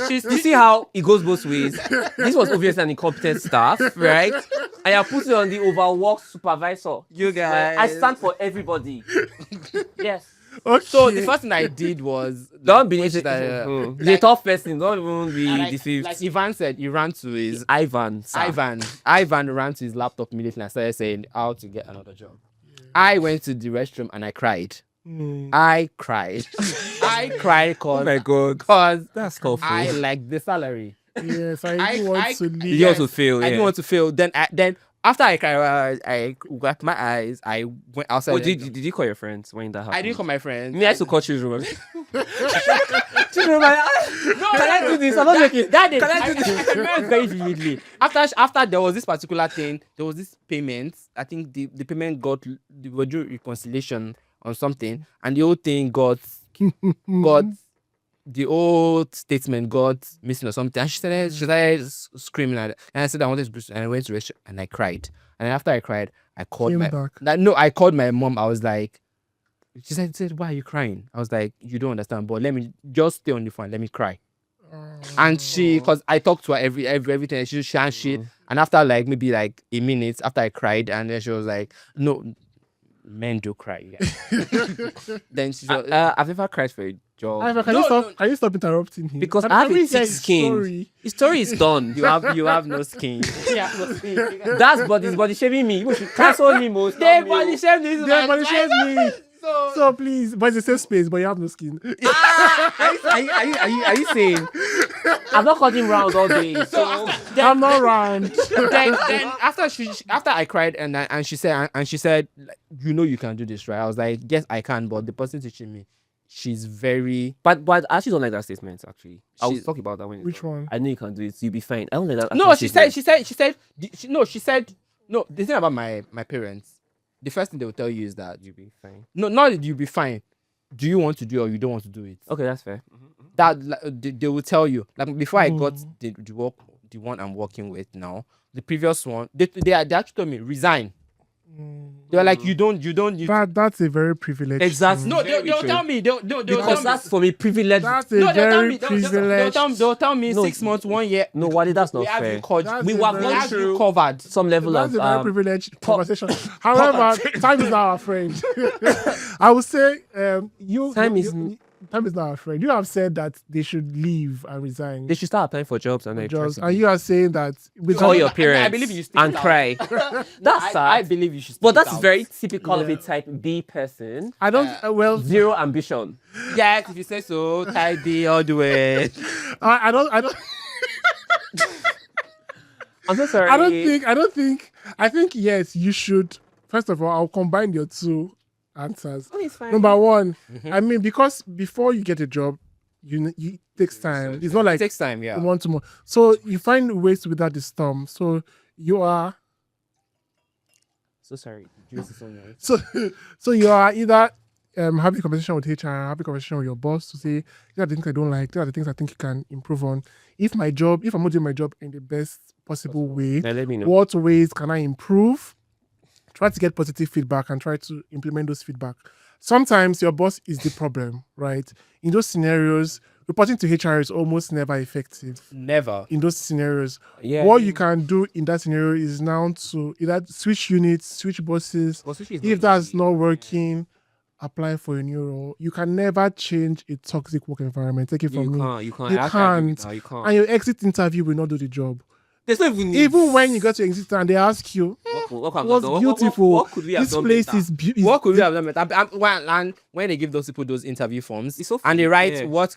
she's. You see how it goes both ways. This was obviously an incompetent staff, right? And you're putting on the overworked supervisor. You guys. I stand for everybody. Yes. Okay. So the first thing I did was Don't be which he's that, a tough person. Don't even be like, deceived. like Ivan said, he ran to his Ivan. Sir. Ivan ran to his laptop immediately and started saying how to get another job. I went to the restroom and I cried. I cried. I cried Oh my because god. That's awful. I like the salary. Yes, I do want to leave. You also fail. I Yeah. didn't want to fail. Then after I cried, I wiped my eyes. I went outside. Oh, did you call your friends when that happened? I didn't call my friends. Me, I used to call children. Children, can I do this? I'm not joking. That day, Can I do this? I remember very vividly. After there was this particular thing, there was this payment. I think the payment they were doing reconciliation on something, and the whole thing got the old statement got missing or something. And she started screaming at it. And I said I wanted to do, and I went to the restaurant and I cried. And after I cried, I called Came my back. I called my mom. I was like, she said, why are you crying? I was like, you don't understand, but let me just stay on the phone. Let me cry. And she, because I talked to her everything, and she and shit. And after like maybe like a minute after I cried, and then she was like, no, men do cry. Yeah. Then she was, I've never cried for a job. Ivan, can No, you stop? no. Can you stop interrupting him? Because Can- I have can a we hear thick his skin. story? The story is done. You have no skin. That's body shaming me. You should cancel me most. they body shamed me. Yeah, but it shares me. So So please, but it's the same space, but you have no skin. Are you saying? I've not caught him round all day. So I'm not round. then after I cried and she said like, you can do this, right? I was like, yes I can, but the person teaching me, she's very but I actually don't like that statement. Actually, I will She's- talk about that when. Which one? I know you can do it. So you'll be fine. I don't like that. no actual statement. she said no, the thing about my parents, the first thing they will tell you is that You'll be fine. no, not that you'll be fine, do you want to do it or you don't want to do it? Okay, that's fair. That like, they will tell you, like before I got the work, the one I'm working with now, the previous one, they actually told me resign. They were like, you That's a very privileged. Exactly. thing. no, Very they'll true. tell me they'll Because tell me that's for me privileged. That's a no, they'll tell very me privileged. they'll tell me No, 6 months, 1 year. No, Wally, that's We not have fair. you covered. That's We a have very- We gone have you through covered. some level That's of a very privileged conversation. However, time is not our friend. I would say Time is- time is not our friend. You have said that they should leave and resign. They should start applying for jobs and Just, and you are saying that with call No, your I parents believe you stick and it out. cry. That's sad. I believe you should. But stick that's it out. very typical of Yeah. a type B person. I don't well Zero ambition. Yes, if you say so, tidy all the way. I don't I'm so sorry. I think yes, you should. First of all, I'll combine your two answers. Oh, it's fine. Number one, I mean, because before you get a job, you it takes time. It's not It like takes time, yeah. one tomorrow. So you find ways without the storm. So you are So sorry. Juice is so nice. so you are either having a conversation with HR, having a conversation with your boss to say, these are the things I don't like, these are the things I think you can improve on. If I'm not doing my job in the best possible way, Now let me know. what ways can I improve? Try to get positive feedback and try to implement those feedback. Sometimes your boss is the problem, right? In those scenarios, reporting to HR is almost never effective. Never. In those scenarios, Yeah. what you can do in that scenario is now to either switch units, switch bosses. If that's not working, apply for a new role. You can never change a toxic work environment. Take it from me. You can't. You I actually agree with can't. that. You can't. And your exit interview will not do the job. There's not even Even when you go to Exeter and they ask you, what's beautiful? What could we have This done place better? is beautiful. What could we have done better? And when they give those people those interview forms, It's so and they write yeah. what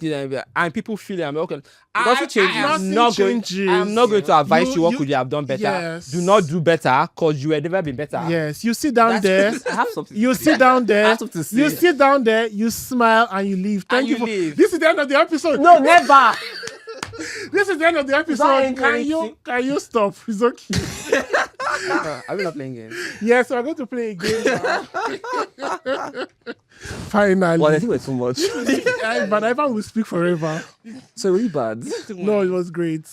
and people feel I'm okay. Nothing changes. I'm not going. changes. I am not going to advise you what You- could you have done better. yes. Do not do better because you had never been better. Yes, you sit down there. I have something. You to say. sit down I there. have something to You say. sit down there. You smile and you leave. Thank And you you for. leave. This is the end of the episode. No, never. This is the end of the Not episode. anything. Can you stop? It's okay. Are we not playing games? Yes, we're going to play a game now. Finally. Well, I think we're too much. But Ivan will speak forever. So really bad. No, it was great.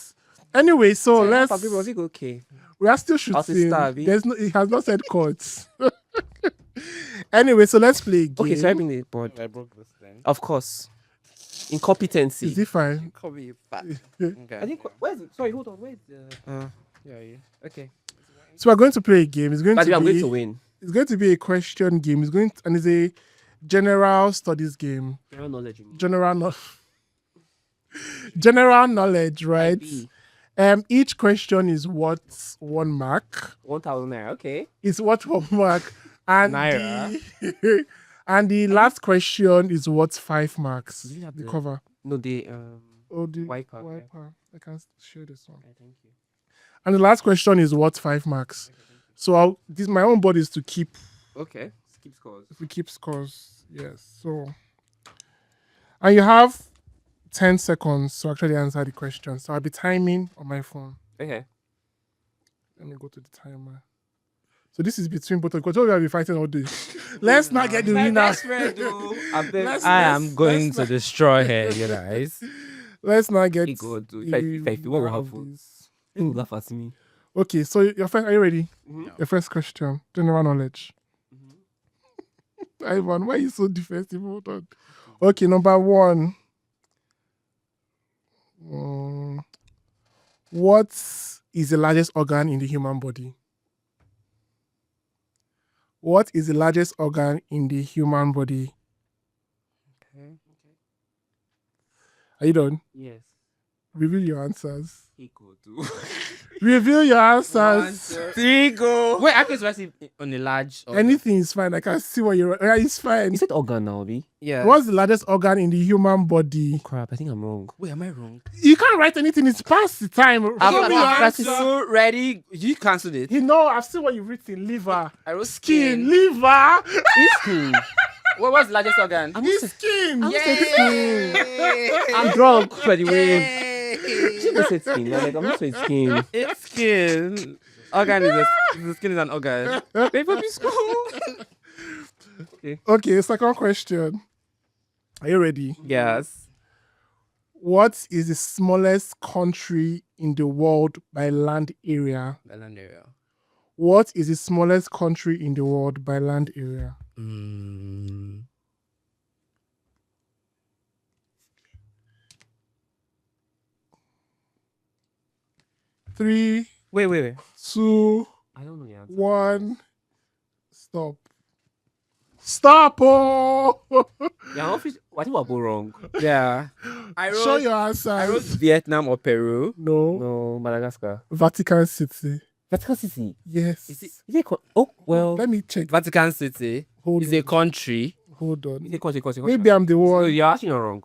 Anyway, so let's. Was it okay? We are still I'll say shooting. star, Abi. There's no. It has not said cuts. Anyway, so let's play a game. Okay, so I bring the board. I broke this thing. Of course. Incompetency. Is it fine? Call me fat. I Okay. think. Where's it? Sorry, hold on. Where's the? Yeah. Okay. So we're going to play a game. It's going But to I'm be. going to win. It's going to be a question game. And it's a general studies game. General knowledge. you mean. General knowledge, right? IB. Each question is worth 1 mark. 1,000 naira. Okay. It's worth 1 mark. And Naira. and the last question is worth 5 marks. Do you have The the- cover. No, the Oh, the wiper. Okay. wiper. I can show this one. Okay, thank you. And the last question is worth 5 marks. So my own board is to keep Okay. Skip scores. if we keep scores. Yes. So and you have 10 seconds to actually answer the question. So I'll be timing on my phone. Okay. Let me go to the timer. So this is between both of you. Because we will be fighting all day. Let's not get the winner. Let's- I am let's- going let's to destroy her, you guys. Let's not get Hey, God, dude. If you want to have fun. this. You will laugh at me. Okay, so your first, are you ready? Mhm. Your first question, general knowledge. Ivan, why are you so defensive? Hold on. Okay, number 1. What is the largest organ in the human body? What is the largest organ in the human body? Okay. Are you done? Yes. Reveal your answers. Hey, God, dude. Reveal your answers. 3 go. Wait, I can see on a large. Anything is fine. I can see what you're. Yeah, it's fine. You said organ now, B. Yeah. What's the largest organ in the human body? Crap, I think I'm wrong. Wait, am I wrong? You can't write anything. It's past the time. I'm Show me your that's answer. so ready. You cancelled it. You know, I've seen what you've written. Liver, I wrote skin, liver, It's skin. What was the largest organ? it's skin. I'm drunk, by the way. She just said skin. Like, I'm not saying skin. It's skin. Organ is the skin is an organ. Paper be school. Okay, second question. Are you ready? Yes. What is the smallest country in the world by land area? Island area. What is the smallest country in the world by land area? Mm. 3, Wait. 2, I don't know the answer. 1. Stop. Stop! Oh! Yeah, I think we're both wrong. Yeah. I Show wrote. your I wrote answers. Vietnam or Peru. No. No, Madagascar. Vatican City. Vatican City. Yes. Is it- Is it? Oh, well. Let me check. Vatican City Hold is on. a country. Hold on. Is it country? Maybe I'm the So one. you're actually not wrong.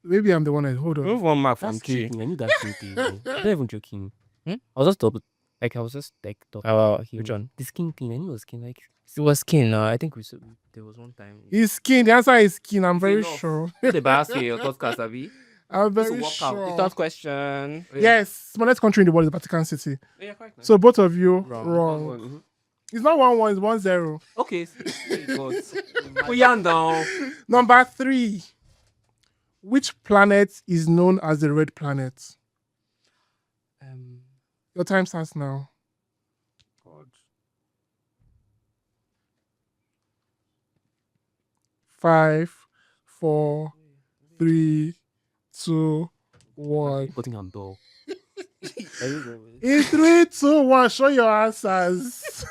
Maybe I'm the one. Hold on. Remove 1 mark from That's 3. joking. I knew that's joking. I'm not even joking. Hmm? I was just double. Like, I was just like, double. Which one? The skin thing. I knew it was skin. Like, It was skin. I think there was one time. It's skin. The answer is skin. I'm very Enough. sure. the bias your podcast, Abi. I'm This very will work out. sure. The third question. Yes, smallest country in the world is Vatican City. Yeah, correct. So both of you Wrong. wrong. It's not 1-1. It's 1-0. Okay. Put your hand down. Number 3. Which planet is known as the red planet? Your time starts now. God. 5, 4, 3, 2, 1. Putting hand down. In 3, 2, 1, show your answers.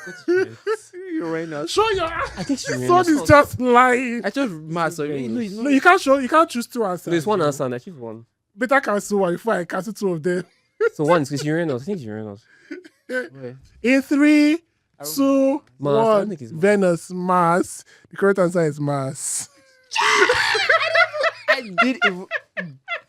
Uranus. Show your I think she This one is just lying. I chose Mars. Sorry. Uranus. No, you can't show. You can't choose 2 answers. There's one answer and I choose one. Better cancel one before I cancel 2 of them. So one is Uranus. I think it's Uranus. Wait. In 3, 2, Mars, I 1. think it's Mars. Venus, Mars. The correct answer is Mars. I did.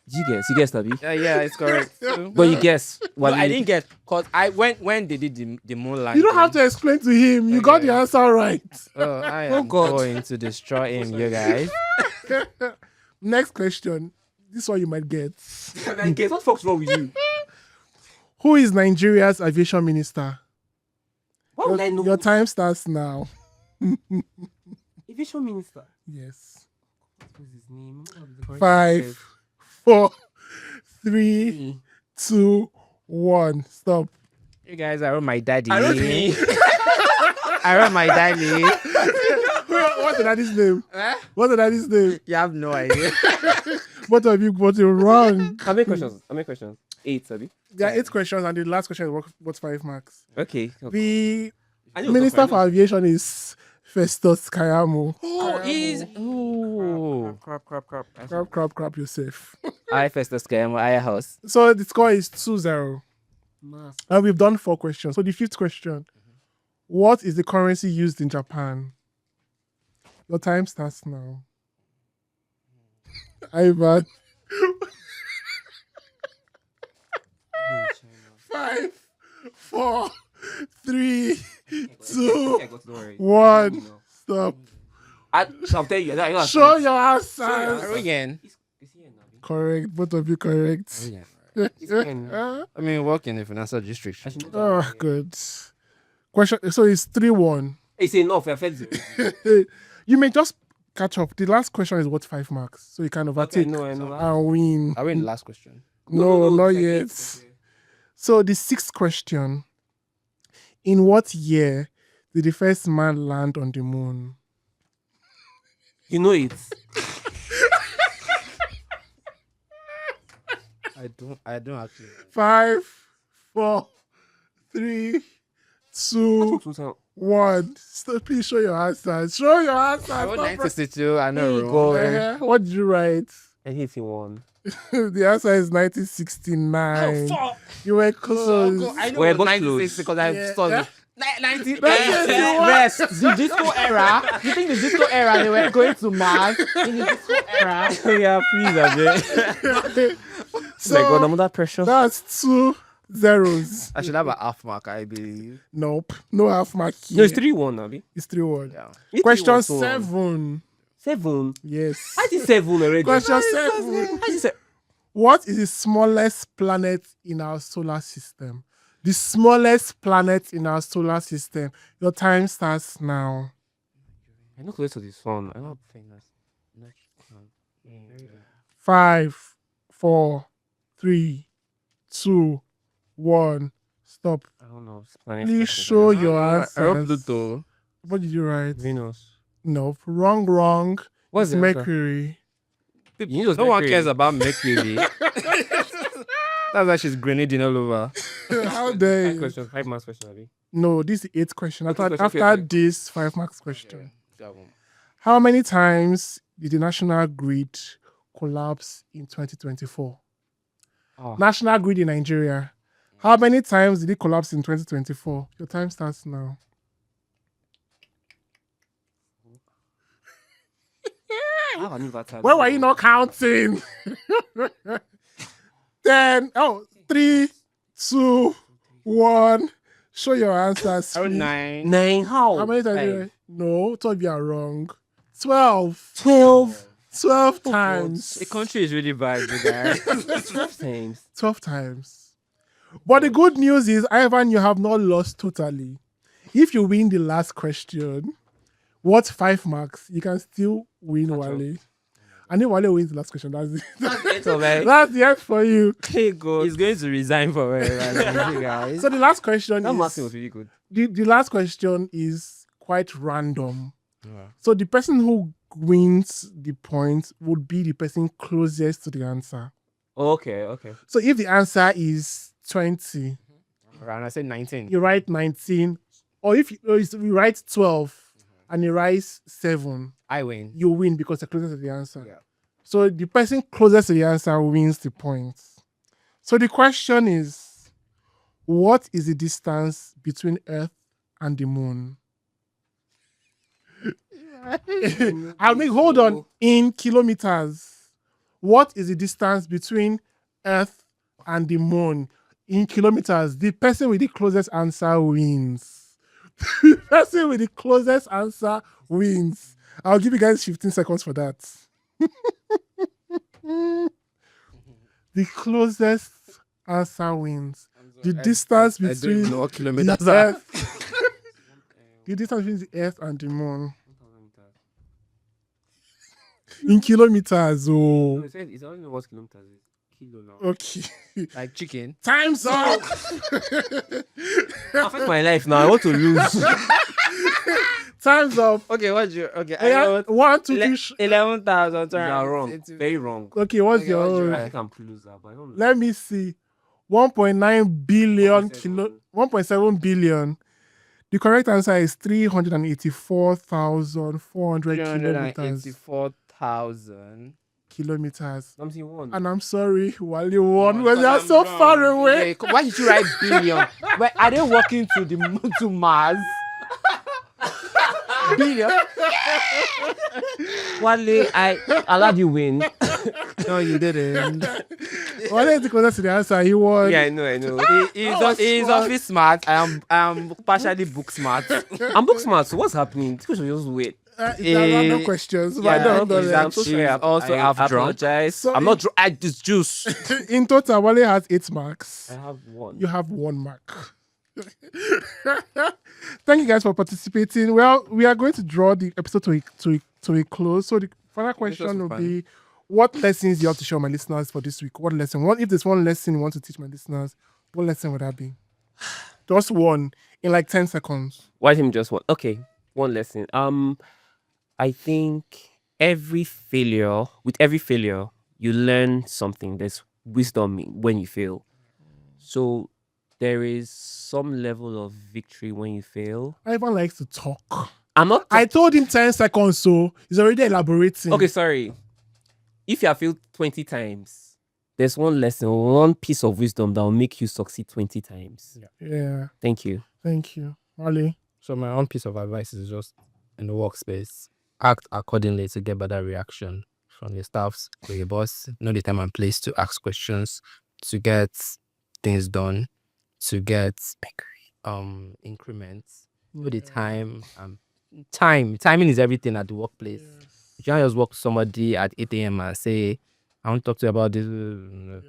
You guess, Tabi. Yeah, it's correct. But you guess. No, Well, I didn't get because I when they did the moon landing. You don't have to explain to him. You got the Okay. answer right. Oh, I Oh, am God. going to destroy him, you guys. Next question. This one you might get. Guess what fuck's wrong with you? Who is Nigeria's aviation minister? What would I know? Your time starts now. Aviation minister. Yes. What's his name? 5, 4, 3, 2, 1. Stop. You guys, I wrote my daddy. I wrote me. I wrote my daddy. What's the daddy's name? What's the daddy's name? You have no idea. Both of you got it wrong. How many questions? 8, Tabi. There are 8 questions, and the last question is what's 5 marks. Okay. The I knew it was Minister top for five. Aviation is Festus Kayamo. Oh, is Crap. Crap yourself. I first scam I house. So the score is 2-0. And we've done 4 questions. So the 5th question. What is the currency used in Japan? Your time starts now. Ivan. 5, 4, 3, 2, 1. Stop. I'll tell you. Show your answers. Again. Correct. Both of you correct. I mean, working in financial district. Oh, good. Question. So it's 3-1. It's enough. I felt You may just catch up. The last question is worth 5 marks. So you can overtake I know. and win. I win the last question. No, not second, yet. okay. So the 6th question. In what year did the first man land on the moon? You know it. I don't actually. 5, 4, 3, 2, 1. So please show your answers. Show your answers. I wrote Stop 1962. I know. Go. right- What did you write? I hit him one. The answer is 1969. You were close. I know We're it was both 96 because I Yeah. saw Yeah. the 19 1981. West, the disco era. You think the disco era they were going to Mars in the disco era? Yeah, please, Abby. So Like, God, I'm under pressure. that's 2 zeros. I should have a half mark, I believe. Nope. No half mark here. No, it's 3-1, Abby. It's 3-1. Yeah. It's Question 3-1, so- 7. 7. Yes. I did 7 already. Question 7. I did 7. What is the smallest planet in our solar system? The smallest planet in our solar system. Your time starts now. I'm not close to the sun. I'm not famous. 5, 4, 3, 2, 1. Stop. I don't know. It's planet Please system. show your I wrote answers. Pluto. What did you write? Venus. Nope. Wrong. What's It's the answer? Mercury. You know it's No one Mercury. cares about Mercury. That's why she's grenading all over. How dare 5 you? questions. 5 marks question, Abby. No, this is the 8th question. Okay, After, question, after okay. this 5 marks question. How many times did the national grid collapse in 2024? Oh. National grid in Nigeria. How many times did it collapse in 2024? Your time starts now. I knew that time. Where were you not counting? 10. 3, 2, 1. Show your answers. I wrote please. 9. 9. How? How many times? Did you... No, 12 you are wrong. 12. 12. 12 times. The country is really bad, you guys. 12 times. 12 times. But the good news is, Ivan, you have not lost totally. If you win the last question, what's 5 marks? You can still win Wale. And if Wale wins the last question, that's it. So, like, That's the end for you. Hey, God. he's going to resign for it, you guys. So the last question That Martin was is really good. the last question is quite random. So the person who wins the point would be the person closest to the answer. Okay. So if the answer is 20, Right, and I said 19. you write 19, or if you write 12 and you write 7, I win. you win because you're closest to the answer. Yeah. So the person closest to the answer wins the point. So the question is, What is the distance between Earth and the moon? Hold on. In kilometers. What is the distance between Earth and the moon? In kilometers. The person with the closest answer wins. The person with the closest answer wins. I'll give you guys 15 seconds for that. The closest answer wins. The distance I don't between know what kilometers the are. Earth, the distance between the Earth and the moon. In kilometers, oh. It's only know what kilometers is. Kilo now. Okay. Like chicken. Time's up. Affect my life now. I want to lose. Time's up. Okay, what's your okay? Oh, yeah. 1, 2, 3. 11,000. You are wrong. Very wrong. Okay, what's Okay, your what's your own? I think I'm closer, but I don't know. Let me see. 1.9 billion 1.7. 1.7 billion. The correct answer is 384,400 kilometers. 384,000. Kilometers. Something one. And I'm sorry, Wally won because they are so far away. Why did you write billion? Wait, are they walking to the moon to Mars? Billion? Wale, I allowed you win. No, you didn't. Wally is the closest to the answer. He won. Yeah, I know. He's office smart. I am partially book smart. I'm book smart, so what's happening? This question just wait. There are no questions. But Yeah, I don't know. I'm so sorry. She's also half drunk. apologize. So I'm not drunk. I just juice. In total, Wale has 8 marks. I have one. You have 1 mark. Thank you guys for participating. Well, we are going to draw the episode to a close. So the final question will be, what lessons you have to show my listeners for this week? What lesson? If there's one lesson you want to teach my listeners, what lesson would that be? Just one in like 10 seconds. Why him just one? Okay, one lesson. I think with every failure, you learn something. There's wisdom when you fail. So there is some level of victory when you fail. Ivan likes to talk. I'm not. I told him 10 seconds, so he's already elaborating. Okay, sorry. If you have failed 20 times, there's one lesson, one piece of wisdom that will make you succeed 20 times. Yeah. Thank you. Thank you. Wale. So my own piece of advice is just in the workspace, act accordingly to get better reaction from your staffs or your boss. Know the time and place to ask questions, to get things done, to get increments. Know the time. Timing is everything at the workplace. You can't just walk to somebody at 8 a.m. and say, I want to talk to you about this. You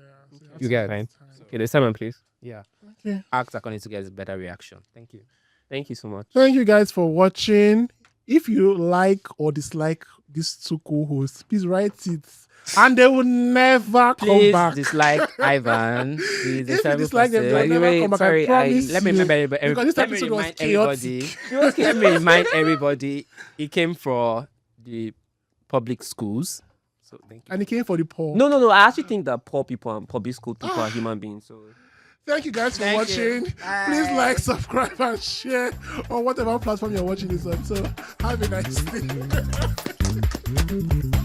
get Fine. it. Okay, the Simon, please. Yeah. Okay. Act according to get better reaction. Thank you. Thank you so much. Thank you guys for watching. If you like or dislike these 2 co-hosts, please write it. And they will never come Please back. dislike Ivan. He's a If you terrible dislike them, person. they'll never come back. I promise let me you. remember Because this let me episode was remind everybody. chaotic. Let me remind everybody. He came for the public schools. So thank you. And he came for the poor. No. I actually think that poor people and public school people are human beings. So Thank you guys for Thank you. watching. Please like, subscribe, and share on whatever platform you're watching this on. So have a nice day.